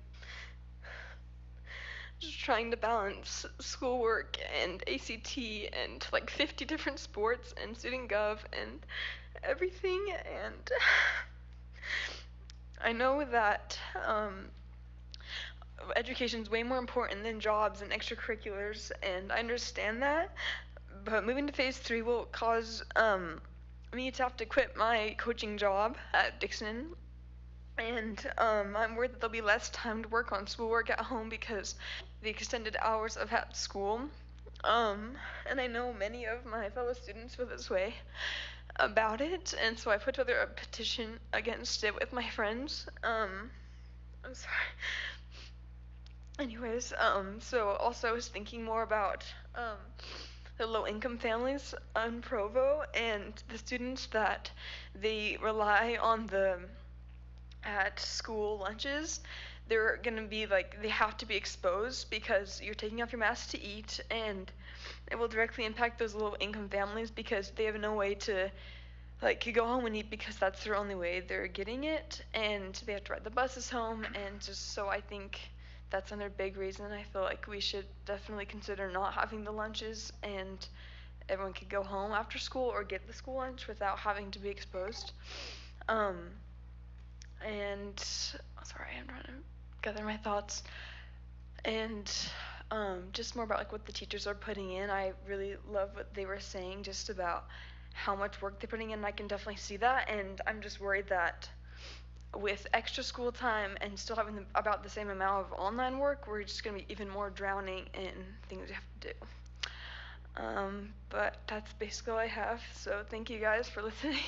Just trying to balance schoolwork and ACT and like 50 different sports and student gov and everything, and I know that education is way more important than jobs and extracurriculars, and I understand that, but moving to Phase 3 will cause me to have to quit my coaching job at Dixon. And I'm worried that there'll be less time to work on schoolwork at home because the extended hours of at school. And I know many of my fellow students feel this way about it, and so I put together a petition against it with my friends. I'm sorry. Anyways, so also I was thinking more about the low-income families in Provo and the students that they rely on the at school lunches. They're gonna be like, they have to be exposed because you're taking off your mask to eat, and it will directly impact those low income families because they have no way to like go home and eat because that's their only way they're getting it, and they have to ride the buses home, and just so I think that's another big reason I feel like we should definitely consider not having the lunches and everyone could go home after school or get the school lunch without having to be exposed. And sorry, I'm trying to gather my thoughts. And just more about like what the teachers are putting in. I really love what they were saying just about how much work they're putting in. I can definitely see that, and I'm just worried that with extra school time and still having about the same amount of online work, we're just going to be even more drowning in things we have to do. But that's basically all I have. So thank you guys for listening.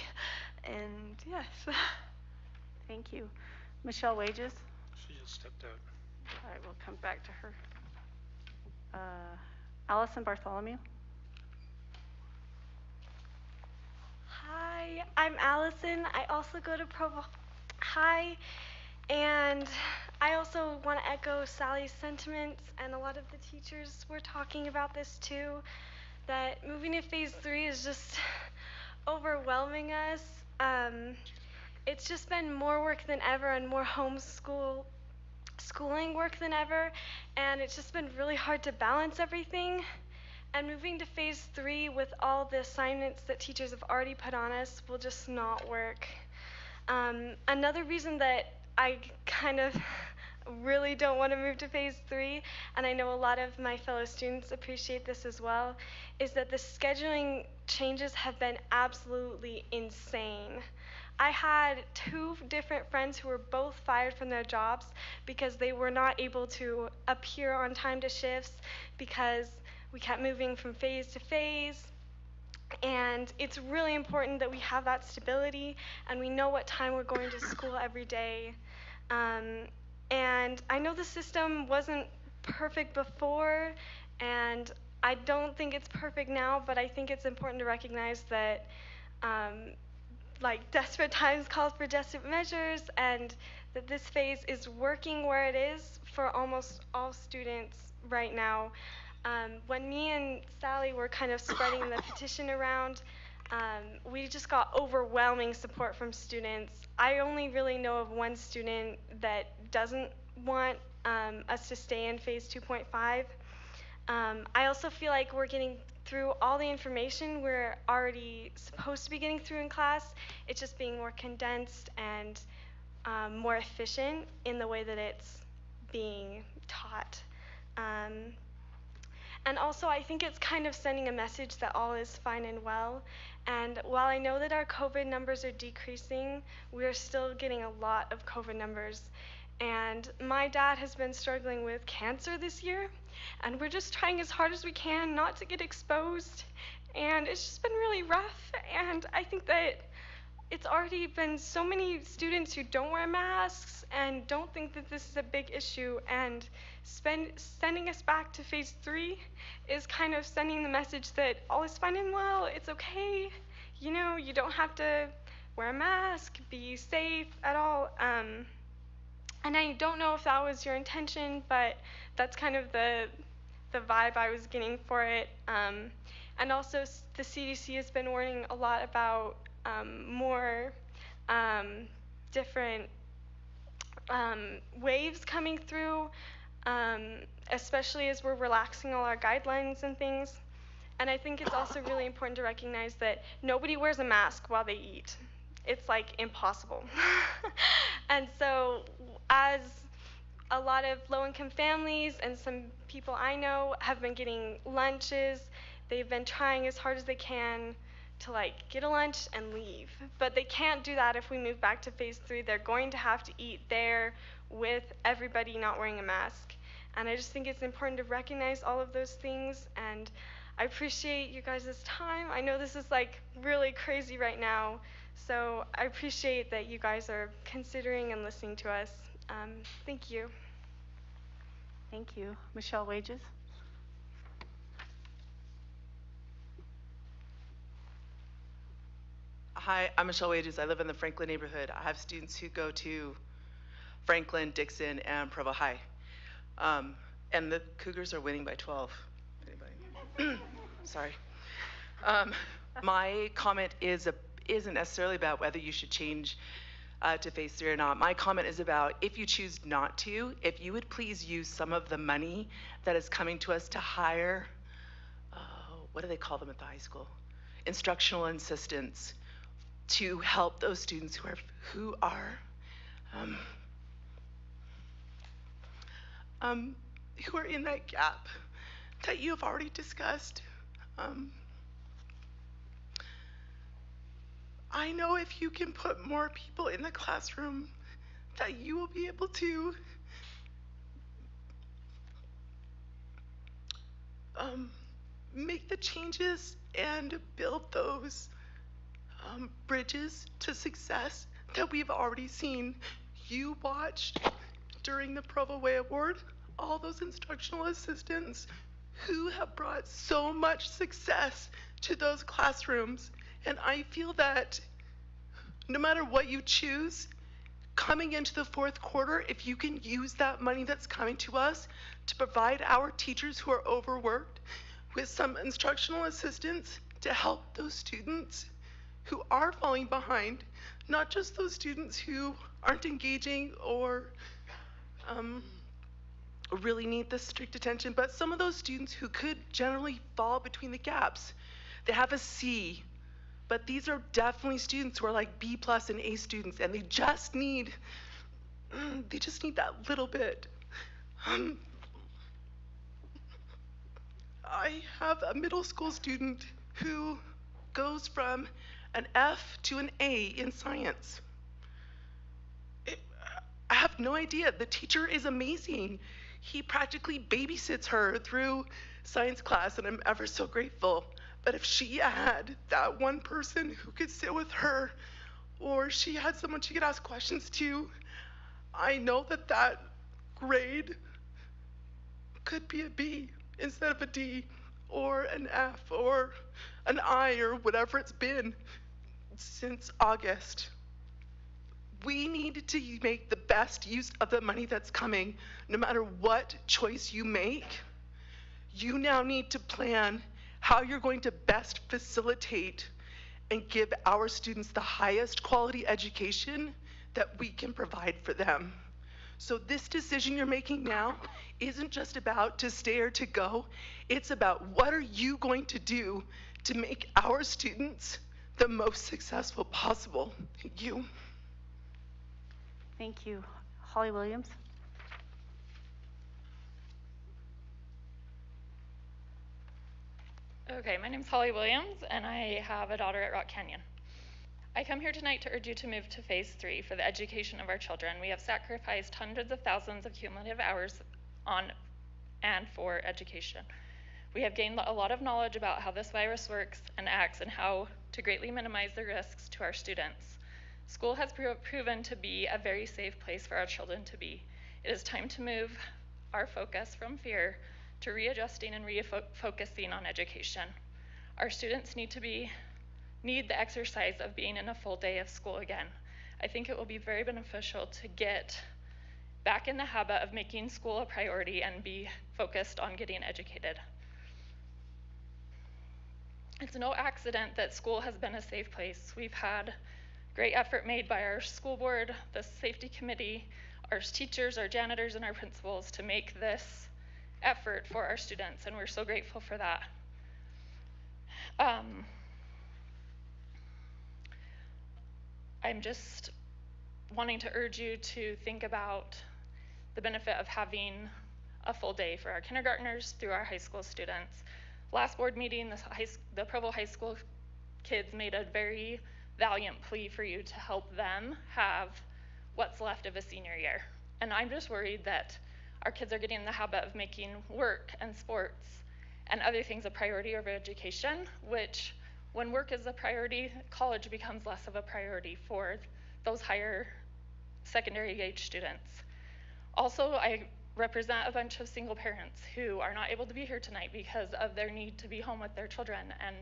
And yes. Thank you. Michelle Wages? She just stepped out. All right, we'll come back to her. Allison Bartholomew? Hi, I'm Allison. I also go to Provo High, and I also want to echo Sally's sentiments, and a lot of the teachers were talking about this too, that moving to phase 3 is just overwhelming us. It's just been more work than ever and more schooling work than ever, and it's just been really hard to balance everything. And moving to phase 3 with all the assignments that teachers have already put on us will just not work. Another reason that I kind of really don't want to move to phase 3, and I know a lot of my fellow students appreciate this as well, is that the scheduling changes have been absolutely insane. I had 2 different friends who were both fired from their jobs because they were not able to appear on time to shifts because we kept moving from phase to phase. And it's really important that we have that stability and we know what time we're going to school every day. And I know the system wasn't perfect before, and I don't think it's perfect now, but I think it's important to recognize that like desperate times calls for desperate measures, and that this phase is working where it is for almost all students right now. When me and Sally were kind of spreading the petition around, we just got overwhelming support from students. I only really know of one student that doesn't want us to stay in phase 2.5. I also feel like we're getting through all the information we're already supposed to be getting through in class. It's just being more condensed and more efficient in the way that it's being taught. And also, I think it's kind of sending a message that all is fine and well. And while I know that our COVID numbers are decreasing, we're still getting a lot of COVID numbers. And my dad has been struggling with cancer this year, and we're just trying as hard as we can not to get exposed. And it's just been really rough, and I think that it's already been so many students who don't wear masks and don't think that this is a big issue, and sending us back to phase 3 is kind of sending the message that all is fine and well, it's okay, you know, you don't have to wear a mask, be safe at all. And I don't know if that was your intention, but that's kind of the vibe I was getting for it. And also the CDC has been warning a lot about more different waves coming through, especially as we're relaxing all our guidelines and things. And I think it's also really important to recognize that nobody wears a mask while they eat. It's like impossible. And so as a lot of low-income families and some people I know have been getting lunches, they've been trying as hard as they can to like get a lunch and leave. But they can't do that if we move back to phase 3. They're going to have to eat there with everybody not wearing a mask. And I just think it's important to recognize all of those things, and I appreciate you guys' time. I know this is like really crazy right now, so I appreciate that you guys are considering and listening to us. Thank you. Thank you. Michelle Wages? Hi, I'm Michelle Wages. I live in the Franklin neighborhood. I have students who go to Franklin, Dixon, and Provo High. And the Cougars are winning by 12. Anybody? Sorry. My comment isn't necessarily about whether you should change to phase 3 or not. My comment is about if you choose not to, if you would please use some of the money that is coming to us to hire, what do they call them at the high school? Instructional assistants, to help those students who are in that gap that you have already discussed. I know if you can put more people in the classroom, that you will be able to make the changes and build those bridges to success that we've already seen. You watched during the Provo Way Award all those instructional assistants who have brought so much success to those classrooms. And I feel that no matter what you choose, coming into the fourth quarter, if you can use that money that's coming to us to provide our teachers who are overworked with some instructional assistants to help those students who are falling behind, not just those students who aren't engaging or really need this strict attention, but some of those students who could generally fall between the gaps. They have a C, but these are definitely students who are like B+ and A students, and they just need that little bit. I have a middle school student who goes from an F to an A in science. I have no idea. The teacher is amazing. He practically babysits her through science class, and I'm ever so grateful. But if she had that one person who could sit with her, or she had someone she could ask questions to, I know that that grade could be a B instead of a D, or an F, or an I, or whatever it's been since August. We need to make the best use of the money that's coming. No matter what choice you make, you now need to plan how you're going to best facilitate and give our students the highest quality education that we can provide for them. So this decision you're making now isn't just about to stay or to go. It's about what are you going to do to make our students the most successful possible. Thank you. Thank you. Holly Williams. Okay, my name's Holly Williams, and I have a daughter at Rock Canyon. I come here tonight to urge you to move to phase 3 for the education of our children. We have sacrificed hundreds of thousands of cumulative hours on and for education. We have gained a lot of knowledge about how this virus works and acts and how to greatly minimize the risks to our students. School has proven to be a very safe place for our children to be. It is time to move our focus from fear to readjusting and refocusing on education. Our students need the exercise of being in a full day of school again. I think it will be very beneficial to get back in the habit of making school a priority and be focused on getting educated. It's no accident that school has been a safe place. We've had great effort made by our school board, the safety committee, our teachers, our janitors, and our principals to make this effort for our students, and we're so grateful for that. I'm just wanting to urge you to think about the benefit of having a full day for our kindergartners through our high school students. Last board meeting, the Provo High School kids made a very valiant plea for you to help them have what's left of a senior year. And I'm just worried that our kids are getting in the habit of making work and sports and other things a priority over education, which when work is a priority, college becomes less of a priority for those higher secondary age students. Also, I represent a bunch of single parents who are not able to be here tonight because of their need to be home with their children, and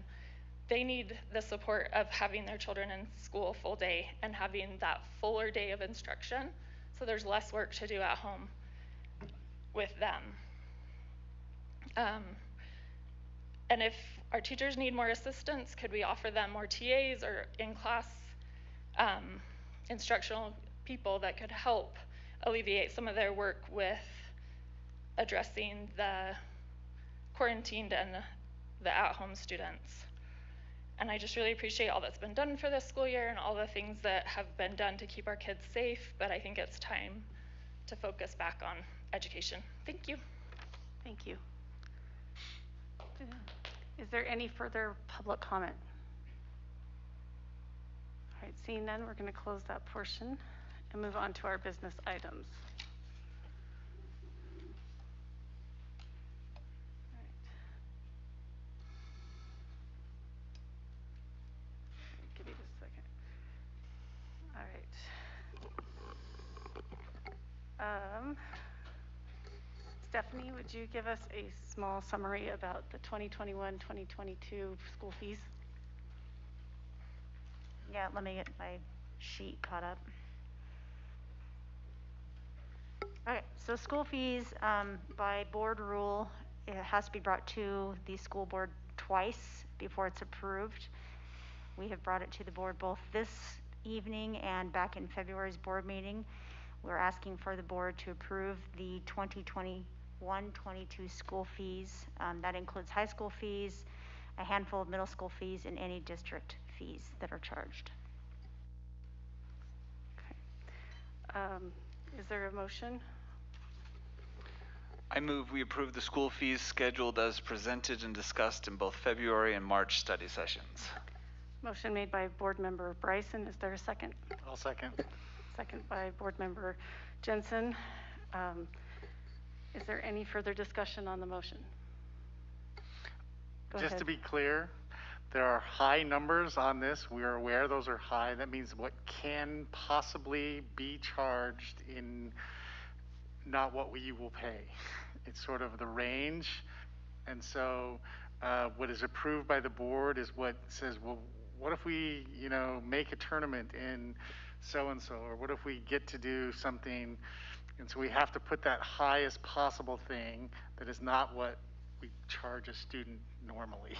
they need the support of having their children in school full day and having that fuller day of instruction, so there's less work to do at home with them. And if our teachers need more assistance, could we offer them more TAs or in-class instructional people that could help alleviate some of their work with addressing the quarantined and the at-home students. And I just really appreciate all that's been done for this school year and all the things that have been done to keep our kids safe, but I think it's time to focus back on education. Thank you. Thank you. Is there any further public comment? All right, seeing none, we're going to close that portion and move on to our business items. Give me just a second. All right. Stephanie, would you give us a small summary about the 2021-2022 school fees? Yeah, let me get my sheet caught up. Okay, so school fees, by board rule, it has to be brought to the school board twice before it's approved. We have brought it to the board both this evening and back in February's board meeting. We're asking for the board to approve the 2021-22 school fees. That includes high school fees, a handful of middle school fees, and any district fees that are charged. Okay. Is there a motion? I move we approve the school fees scheduled as presented and discussed in both February and March study sessions. Motion made by Board Member Bryson. Is there a second? I'll second. Second by Board Member Jensen. Is there any further discussion on the motion? Go Just ahead. to be clear, there are high numbers on this. We are aware those are high. That means what can possibly be charged in not what we will pay. It's sort of the range. And so what is approved by the board is what says, well, what if we, make a tournament in so-and-so, or what if we get to do something? And so we have to put that highest possible thing that is not what we charge a student normally.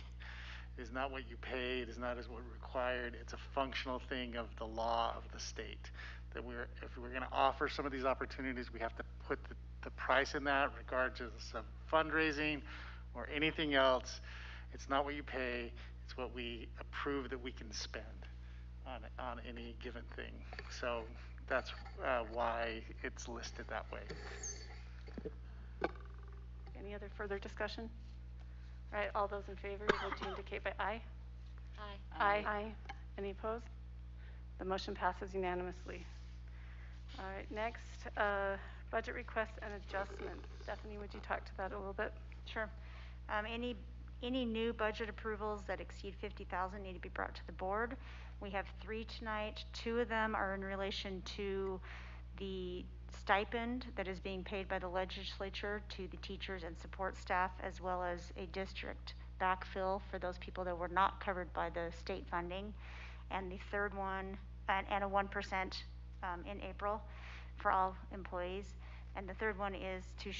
It is not what you pay. It is not as what required. It's a functional thing of the law of the state. That if we're going to offer some of these opportunities, we have to put the price in that, regardless of fundraising or anything else. It's not what you pay. It's what we approve that we can spend on any given thing. So that's why it's listed that way. Any other further discussion? All right, all those in favor, you vote to indicate by aye. Aye. Aye. Any opposed? The motion passes unanimously. All right, next, budget requests and adjustments. Stephanie, would you talk to that a little bit? Sure. Any new budget approvals that exceed $50,000 need to be brought to the board. We have 3 tonight. 2 of them are in relation to the stipend that is being paid by the legislature to the teachers and support staff, as well as a district backfill for those people that were not covered by the state funding. And the third one, and a 1% in April for all employees. And the third one is to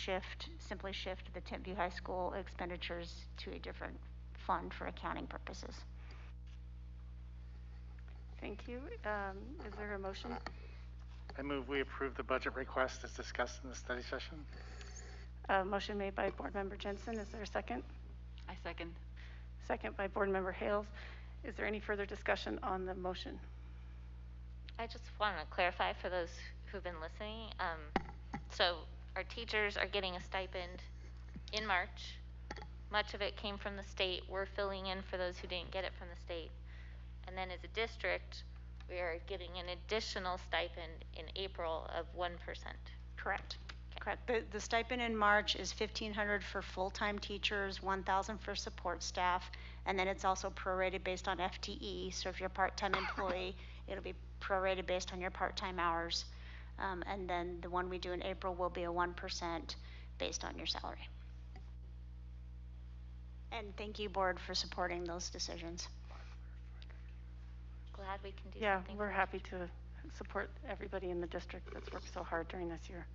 simply shift the Timpview High School expenditures to a different fund for accounting purposes. Thank you. Is there a motion? I move we approve the budget request as discussed in the study session. Motion made by Board Member Jensen. Is there a second? I second. Second by Board Member Hales. Is there any further discussion on the motion? I just want to clarify for those who've been listening. So our teachers are getting a stipend in March. Much of it came from the state. We're filling in for those who didn't get it from the state. And then as a district, we are getting an additional stipend in April of 1%. Correct. Okay. Correct. The stipend in March is $1,500 for full-time teachers, $1,000 for support staff, and then it's also prorated based on FTE. So if you're a part-time employee, it'll be prorated based on your part-time hours. And then the one we do in April will be a 1% based on your salary. And thank you, board, for supporting those decisions. Glad we can do Yeah, something. we're happy to support everybody in the district that's worked so hard during this year.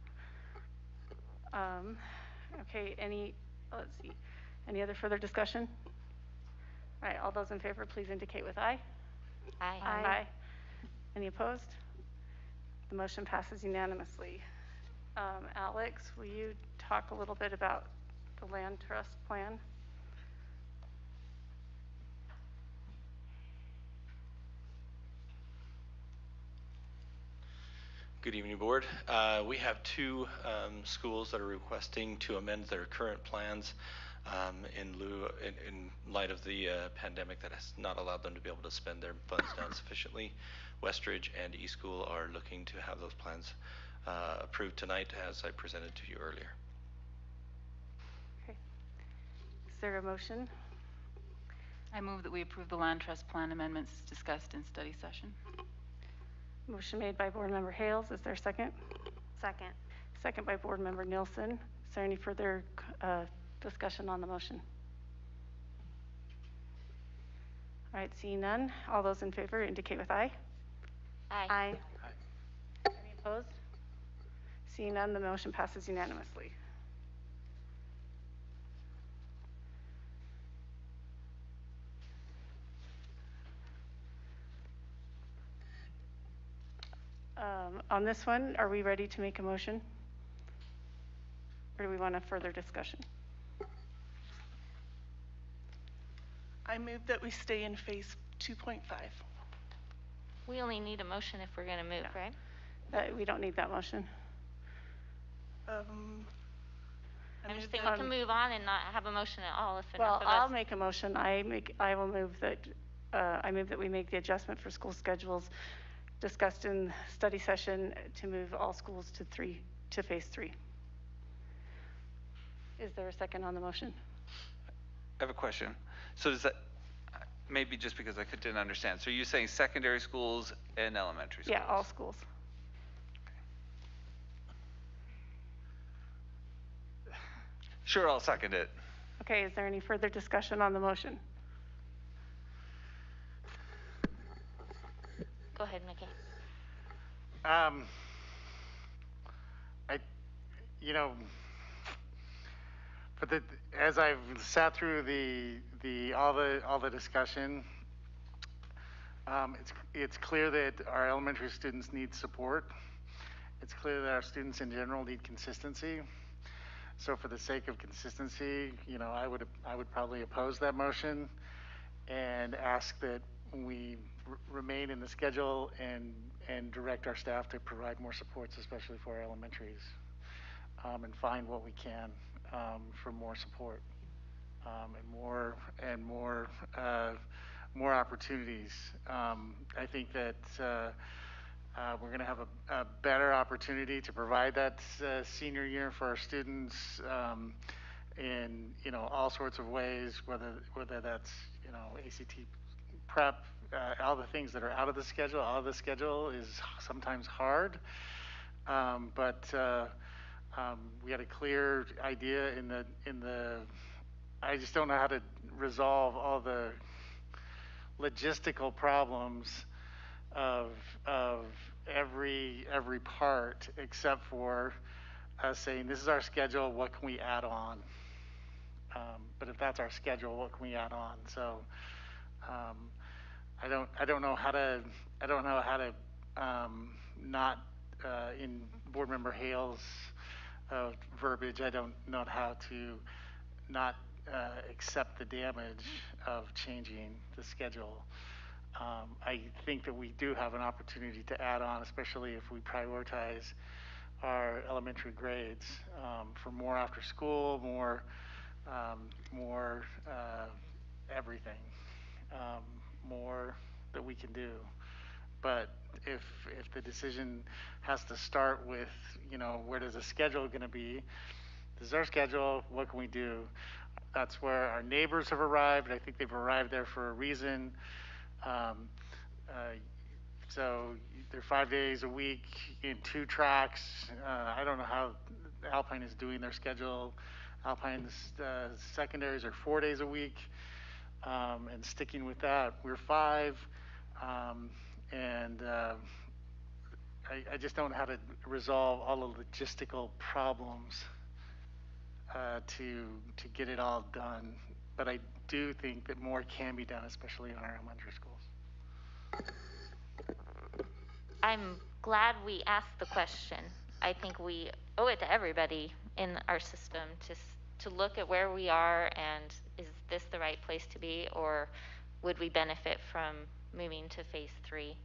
Okay, let's see, any other further discussion? All right, all those in favor, please indicate with aye. Aye. Aye. Any opposed? The motion passes unanimously. Alex, will you talk a little bit about the land trust plan? Good evening, Board. We have two schools that are requesting to amend their current plans in light of the pandemic that has not allowed them to be able to spend their funds down sufficiently. Westridge and East School are looking to have those plans approved tonight, as I presented to you earlier. Okay. Is there a motion? I move that we approve the land trust plan amendments discussed in study session. Motion made by Board Member Hales. Is there a second? Second. Second by Board Member Nielsen. Is there any further discussion on the motion? All right, seeing none. All those in favor indicate with aye. Aye. Aye. Any opposed? Seeing none, the motion passes unanimously. On this one, are we ready to make a motion? Or do we want a further discussion? I move that we stay in phase 2.5. We only need a motion if we're going to move, right? We don't need that motion. I'm just saying we can move on and not have a motion at all if enough of us. I'll make a motion. I will move that I move that we make the adjustment for school schedules discussed in study session to move all schools to phase 3. Is there a second on the motion? I have a question. So does that, maybe just because I didn't understand, so you're saying secondary schools and elementary schools? Yeah, all schools. Sure, I'll second it. Okay, is there any further discussion on the motion? Go ahead, Mickey. As I've sat through all the discussion, it's clear that our elementary students need support. It's clear that our students in general need consistency. So for the sake of consistency, I would probably oppose that motion and ask that we remain in the schedule and direct our staff to provide more supports, especially for our elementaries, and find what we can for more support and more opportunities. I think that we're going to have a better opportunity to provide that senior year for our students in all sorts of ways, whether that's ACT prep, all the things that are out of the schedule. Out of the schedule is sometimes hard, but we had a clear idea in the. I just don't know how to resolve all the logistical problems of every part, except for us saying this is our schedule. What can we add on? But if that's our schedule, what can we add on? So I don't know how to not in Board Member Hale's verbiage. I don't know how to not accept the damage of changing the schedule. I think that we do have an opportunity to add on, especially if we prioritize our elementary grades for more after school, more everything, more that we can do. But if the decision has to start with, where does the schedule going to be? This is our schedule. What can we do? That's where our neighbors have arrived. I think they've arrived there for a reason. So they're 5 days a week in 2 tracks. I don't know how Alpine is doing their schedule. Alpine's secondaries are 4 days a week, and sticking with that. We're 5, and I just don't know how to resolve all the logistical problems to get it all done. But I do think that more can be done, especially in our elementary schools. I'm glad we asked the question. I think we owe it to everybody in our system to look at where we are and is this the right place to be, or would we benefit from moving to phase 3?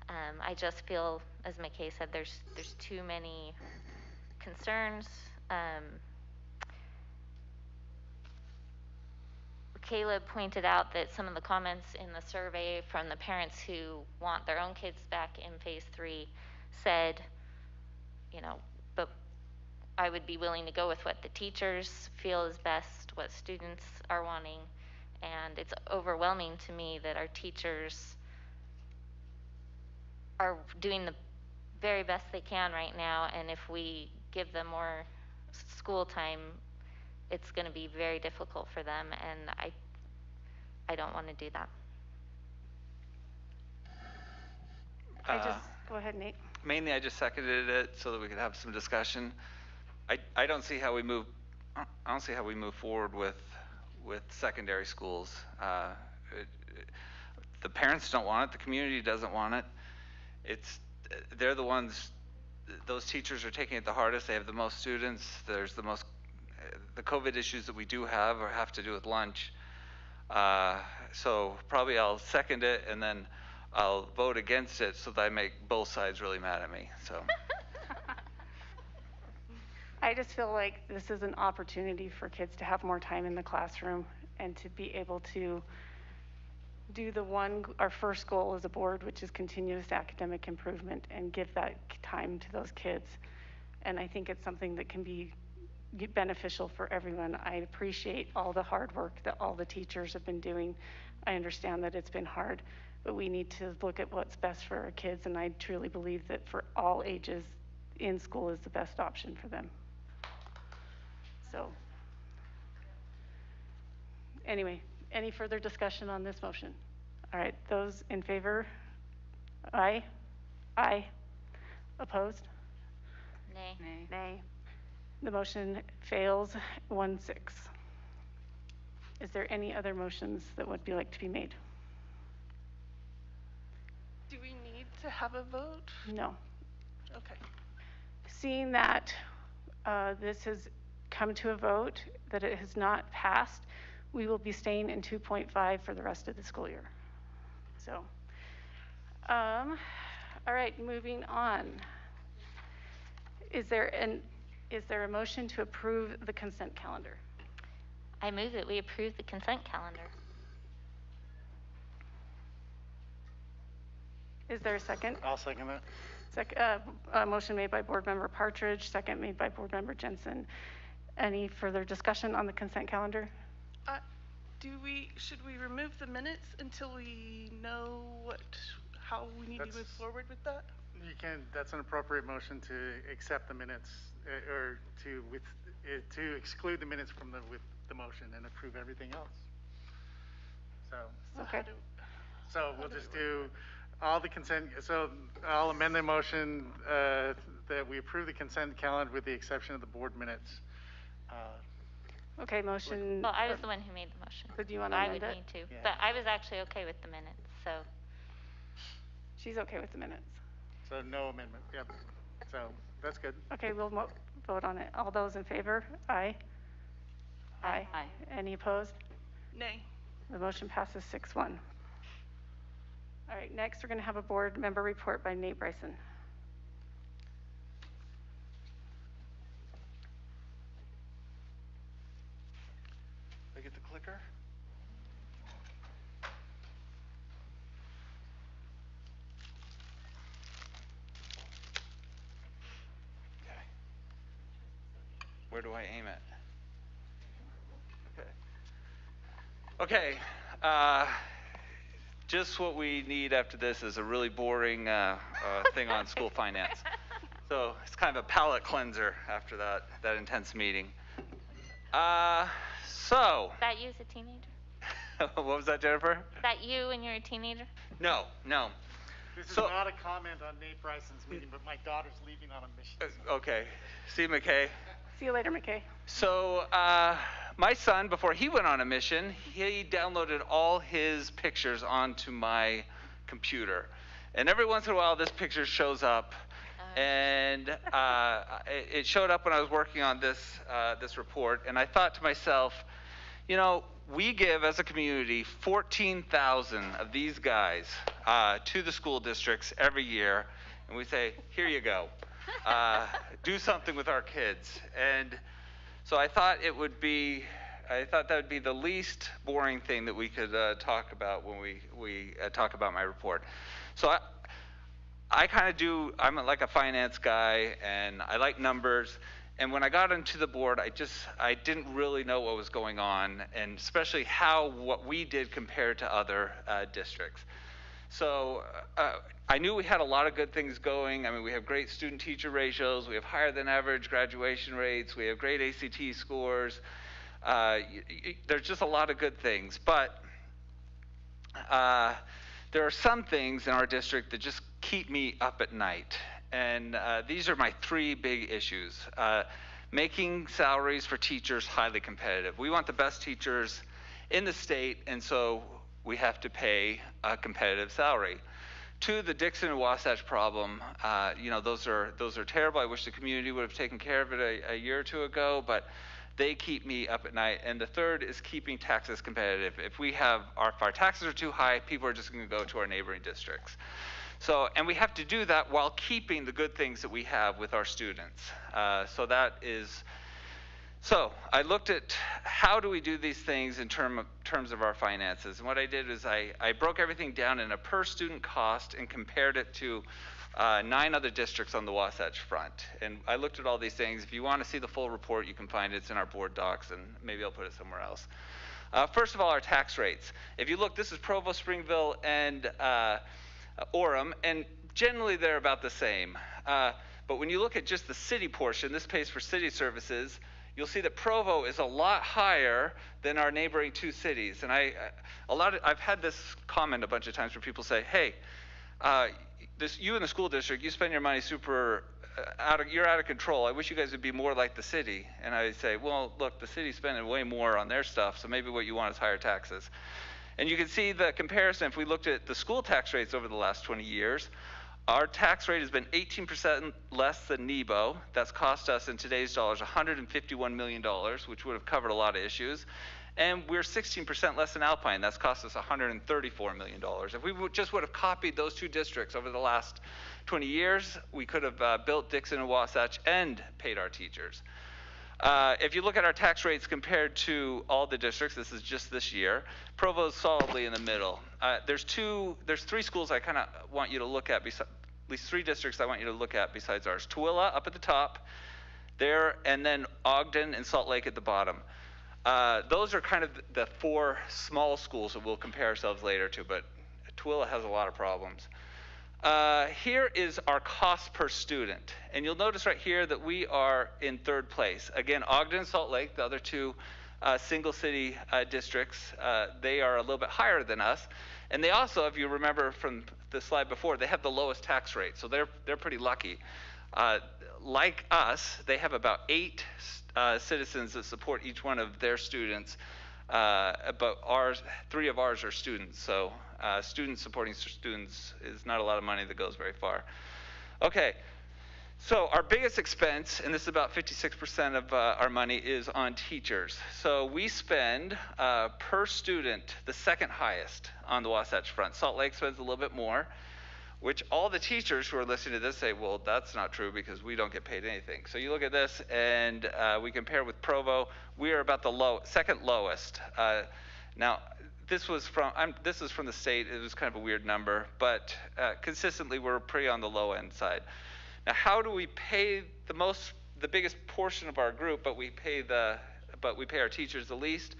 I just feel, as McKay said, there's too many concerns. Caleb pointed out that some of the comments in the survey from the parents who want their own kids back in phase 3 said, you know, but I would be willing to go with what the teachers feel is best, what students are wanting, and it's overwhelming to me that our teachers are doing the very best they can right now, and if we give them more school time, it's going to be very difficult for them, and I don't want to do that. Go ahead, Nate. Mainly, I just seconded it so that we could have some discussion. I don't see how we move. I don't see how we move forward with secondary schools. The parents don't want it. The community doesn't want it. They're the ones. Those teachers are taking it the hardest. They have the most students. There's the COVID issues that we do have to do with lunch. So probably I'll second it and then I'll vote against it so that I make both sides really mad at me. So. I just feel like this is an opportunity for kids to have more time in the classroom and to be able to do our first goal as a board, which is continuous academic improvement, and give that time to those kids. And I think it's something that can be beneficial for everyone. I appreciate all the hard work that all the teachers have been doing. I understand that it's been hard, but we need to look at what's best for our kids, and I truly believe that for all ages, in school is the best option for them. So, anyway, any further discussion on this motion? All right, those in favor? Aye? Aye. Opposed? Nay. Nay. Nay. The motion fails 1-6. Is there any other motions that would be like to be made? Do we need to have a vote? No. Okay. Seeing that this has come to a vote, that it has not passed, we will be staying in 2.5 for the rest of the school year. So, all right, moving on. Is there a motion to approve the consent calendar? I move that we approve the consent calendar. Is there a second? I'll second that. Motion made by Board Member Partridge, second made by Board Member Jensen. Any further discussion on the consent calendar? Should we remove the minutes until we know how we need to move forward with that? You can. That's an appropriate motion to accept the minutes, or to exclude the minutes from with the motion and approve everything else. So. Okay. So we'll just do all the consent. So I'll amend the motion that we approve the consent calendar with the exception of the board minutes. Okay, motion. Well, I was the one who made the motion. So do you want to amend it? I would need to, Yeah. but I was actually okay with the minutes, so. She's okay with the minutes. So no amendment. Yep. So that's good. Okay, we'll vote on it. All those in favor? Aye. Aye. Aye. Any opposed? Nay. The motion passes 6-1. All right, next we're going to have a board member report by Nate Bryson. I get the clicker? Okay. Where do I aim it? Okay. Just what we need after this is a really boring thing on school finance. So it's kind of a palate cleanser after that intense meeting. So. Is that you as a teenager? What was that, Jennifer? Is that you when you're a teenager? No. This is not a comment on Nate Bryson's meeting, but my daughter's leaving on a mission. Okay. See you, McKay. See you later, McKay. So my son, before he went on a mission, he downloaded all his pictures onto my computer. And every once in a while, this picture shows up. And it showed up when I was working on this report. And I thought to myself, you know, we give as a community 14,000 of these guys to the school districts every year. And we say, here you go. Do something with our kids. And so I thought that would be the least boring thing that we could talk about when we talk about my report. So I'm like a finance guy, and I like numbers. And when I got into the board, I didn't really know what was going on, and especially what we did compared to other districts. So I knew we had a lot of good things going. I mean, we have great student-teacher ratios. We have higher than average graduation rates. We have great ACT scores. There's just a lot of good things. But there are some things in our district that just keep me up at night. And these are my three big issues. Making salaries for teachers highly competitive. We want the best teachers in the state, and so we have to pay a competitive salary. Two, the Dixon and Wasatch problem. Those are terrible. I wish the community would have taken care of it a year or two ago, but they keep me up at night. And the third is keeping taxes competitive. If our taxes are too high, people are just going to go to our neighboring districts. And we have to do that while keeping the good things that we have with our students. So I looked at how do we do these things in terms of our finances. And what I did is I broke everything down in a per student cost and compared it to 9 other districts on the Wasatch Front. And I looked at all these things. If you want to see the full report, you can find it. It's in our board docs, and maybe I'll put it somewhere else. First of all, our tax rates. If you look, this is Provo, Springville, and Orem, and generally they're about the same. But when you look at just the city portion, this pays for city services, you'll see that Provo is a lot higher than our neighboring 2 cities. And I've had this comment a bunch of times where people say, hey, you in the school district, you spend your money you're out of control. I wish you guys would be more like the city. And I say, well, look, the city's spending way more on their stuff, so maybe what you want is higher taxes. And you can see the comparison. If we looked at the school tax rates over the last 20 years, our tax rate has been 18% less than NEBO. That's cost us in today's dollars $151 million, which would have covered a lot of issues. And we're 16% less than Alpine. That's cost us $134 million. If we just would have copied those 2 districts over the last 20 years, we could have built Dixon and Wasatch and paid our teachers. If you look at our tax rates compared to all the districts, this is just this year, Provo's solidly in the middle. There's 3 schools I kind of want you to look at, at least 3 districts I want you to look at besides ours. Tooele up at the top there, and then Ogden and Salt Lake at the bottom. Those are kind of the 4 small schools that we'll compare ourselves later to, but Tooele has a lot of problems. Here is our cost per student. And you'll notice right here that we are in 3rd place. Again, Ogden and Salt Lake, the other 2 single city districts, they are a little bit higher than us. And they also, if you remember from the slide before, they have the lowest tax rate. So they're pretty lucky. Like us, they have about 8 citizens that support each one of their students. But 3 of ours are students. So students supporting students is not a lot of money that goes very far. Okay, so our biggest expense, and this is about 56% of our money, is on teachers. So we spend per student the 2nd highest on the Wasatch Front. Salt Lake spends a little bit more, which all the teachers who are listening to this say, well, that's not true because we don't get paid anything. So you look at this, and we compare with Provo. We are about the 2nd lowest. Now, this is from the state. It was kind of a weird number, but consistently we're pretty on the low end side. Now, how do we pay the biggest portion of our group, but we pay our teachers the least?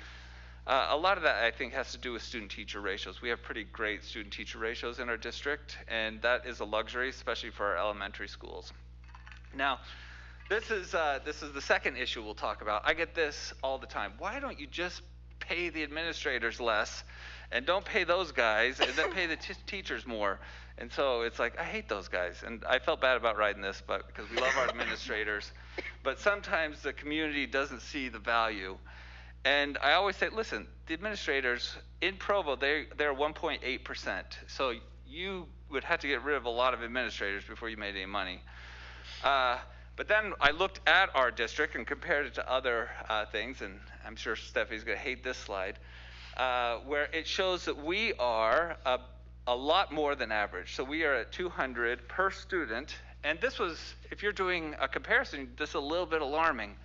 A lot of that, I think, has to do with student-teacher ratios. We have pretty great student-teacher ratios in our district, and that is a luxury, especially for our elementary schools. Now, this is the 2nd issue we'll talk about. I get this all the time. Why don't you just pay the administrators less and don't pay those guys and then pay the teachers more? And so it's like, I hate those guys. And I felt bad about writing this, but because we love our administrators. But sometimes the community doesn't see the value. And I always say, listen, the administrators in Provo, they're 1.8%. So you would have to get rid of a lot of administrators before you made any money. But then I looked at our district and compared it to other things, and I'm sure Steffi's going to hate this slide, where it shows that we are a lot more than average. So we are at 200 per student, and this was, if you're doing a comparison, this is a little bit alarming.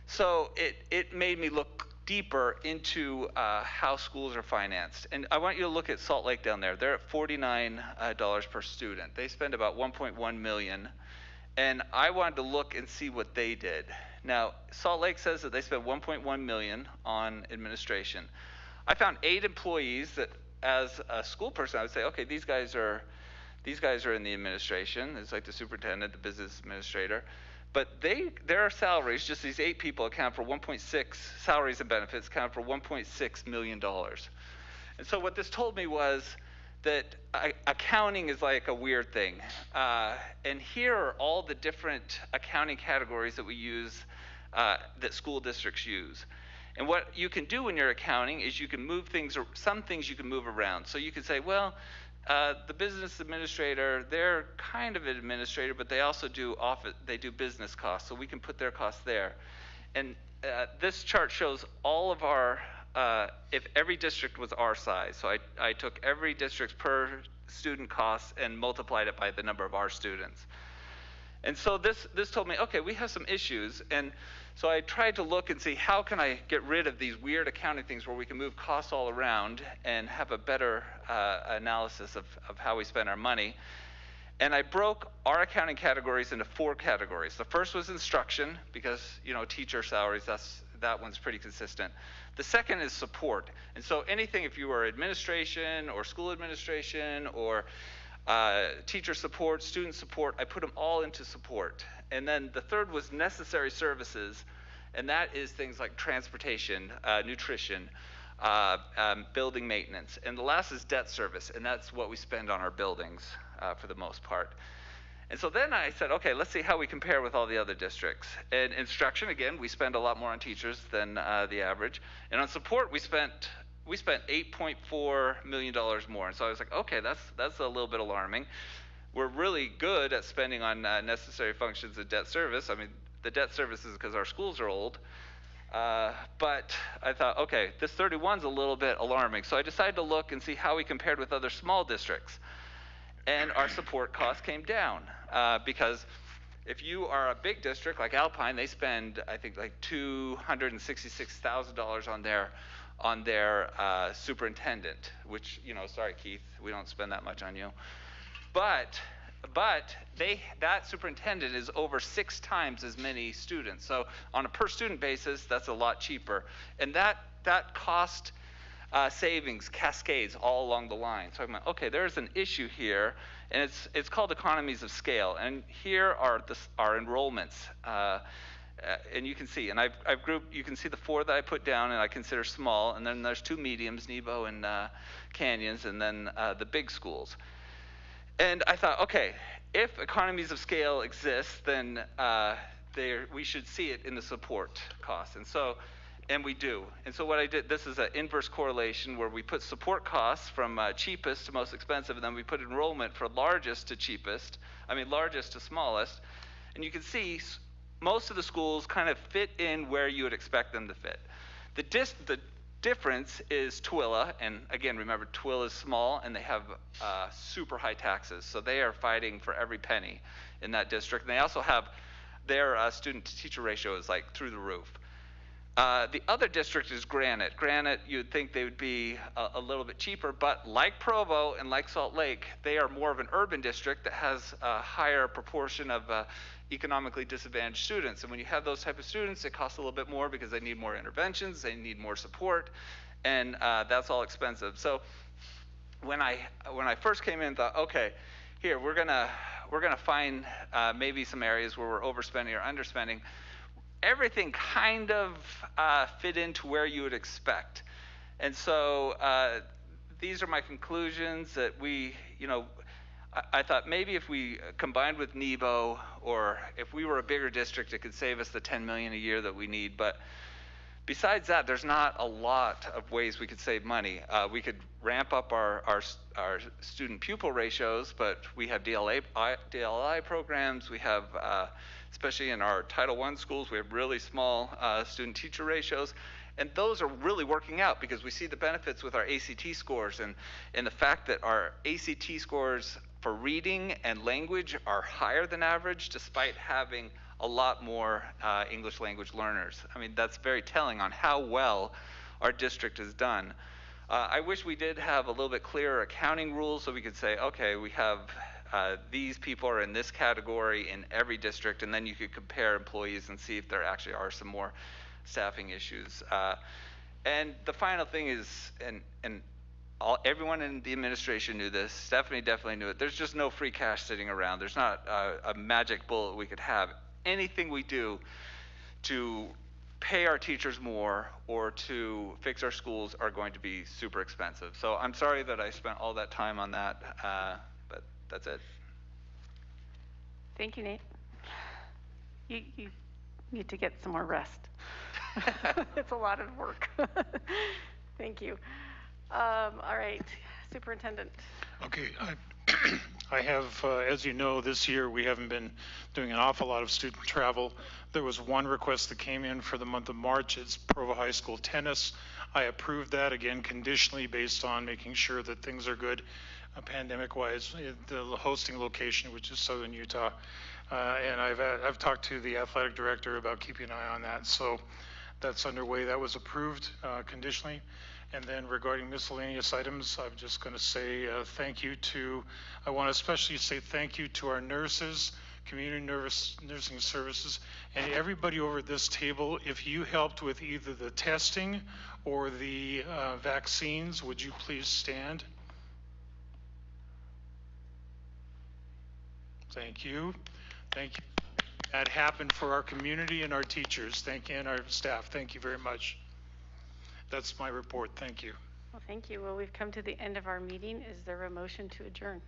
So it made me look deeper into how schools are financed. And I want you to look at Salt Lake down there. They're at $49 per student. They spend about $1.1 million. And I wanted to look and see what they did. Now, Salt Lake says that they spent $1.1 million on administration. I found 8 employees that, as a school person, I would say, okay, these guys are in the administration. It's like the superintendent, the business administrator. But their salaries, just these 8 people, account for 1.6, salaries and benefits account for $1.6 million. And so what this told me was that accounting is like a weird thing. And here are all the different accounting categories that we use, that school districts use. And what you can do when you're accounting is you can move things, or some things you can move around. So you can say, well, the business administrator, they're kind of an administrator, but they also do business costs, so we can put their costs there. And this chart shows all of our, if every district was our size. So I took every district's per student costs and multiplied it by the number of our students. And so this told me, okay, we have some issues. And so I tried to look and see, how can I get rid of these weird accounting things where we can move costs all around and have a better analysis of how we spend our money. And I broke our accounting categories into 4 categories. The first was instruction, because, teacher salaries, that one's pretty consistent. The second is support. And so anything, if you were administration or school administration or teacher support, student support, I put them all into support. And then the third was necessary services, and that is things like transportation, nutrition, building maintenance. And the last is debt service, and that's what we spend on our buildings for the most part. And so then I said, okay, let's see how we compare with all the other districts. And instruction, again, we spend a lot more on teachers than the average. And on support, we spent $8.4 million more. And so I was like, okay, that's a little bit alarming. We're really good at spending on necessary functions and debt service. I mean, the debt service is because our schools are old. But I thought, okay, this 31's a little bit alarming. So I decided to look and see how we compared with other small districts. And our support costs came down because if you are a big district like Alpine, they spend, I think, like $266,000 on their superintendent, which, sorry, Keith, we don't spend that much on you. But that superintendent is over 6 times as many students. So on a per student basis, that's a lot cheaper. And that cost savings cascades all along the line. So I'm like, okay, there's an issue here, and it's called economies of scale. And here are our enrollments. And you can see, and I've grouped, you can see the 4 that I put down and I consider small, and then there's 2 mediums, Nebo and Canyons, and then the big schools. And I thought, okay, if economies of scale exist, then we should see it in the support costs. And we do. And so what I did, this is an inverse correlation where we put support costs from cheapest to most expensive, and then we put enrollment from largest to smallest. And you can see most of the schools kind of fit in where you would expect them to fit. The difference is Tooele, and again, remember, Tooele is small and they have super high taxes, so they are fighting for every penny in that district. And they also have their student-to-teacher ratio is like through the roof. The other district is Granite. Granite, you'd think they would be a little bit cheaper, but like Provo and like Salt Lake, they are more of an urban district that has a higher proportion of economically disadvantaged students. And when you have those type of students, it costs a little bit more because they need more interventions, they need more support, and that's all expensive. So when I first came in, thought, okay, here we're gonna find maybe some areas where we're overspending or underspending. Everything kind of fit into where you would expect. And so these are my conclusions that I thought maybe if we combined with Nebo, or if we were a bigger district, it could save us the $10 million a year that we need. But Besides that, there's not a lot of ways we could save money. We could ramp up our student pupil ratios, but we have DLI programs. We have, especially in our Title I schools, we have really small student teacher ratios. And those are really working out because we see the benefits with our ACT scores and the fact that our ACT scores for reading and language are higher than average despite having a lot more English language learners. I mean, that's very telling on how well our district has done. I wish we did have a little bit clearer accounting rules so we could say, okay, we have these people are in this category in every district, and then you could compare employees and see if there actually are some more staffing issues. And the final thing is, and everyone in the administration knew this, Stephanie definitely knew it, there's just no free cash sitting around. There's not a magic bullet we could have. Anything we do to pay our teachers more or to fix our schools are going to be super expensive. So I'm sorry that I spent all that time on that, but that's it. Thank you, Nate. You need to get some more rest. It's a lot of work. Thank you. All right, Superintendent. Okay, I have, as you know, this year we haven't been doing an awful lot of student travel. There was one request that came in for the month of March. It's Provo High School tennis. I approved that, again, conditionally based on making sure that things are good pandemic-wise. The hosting location, which is Southern Utah. And I've talked to the athletic director about keeping an eye on that. So that's underway. That was approved conditionally. And then regarding miscellaneous items, I'm just going to say thank you to, I want to especially say thank you to our nurses, community nursing services, and everybody over at this table. If you helped with either the testing or the vaccines, would you please stand? Thank you. Thank you. That happened for our community and our teachers. Thank you, and our staff. Thank you very much. That's my report. Thank you. Well, thank you. Well, we've come to the end of our meeting. Is there a motion to adjourn?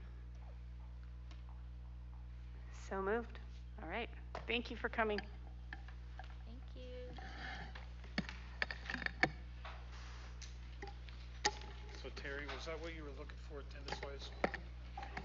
So moved. All right. Thank you for coming. Thank you. So Terry, was that what you were looking for attendance-wise?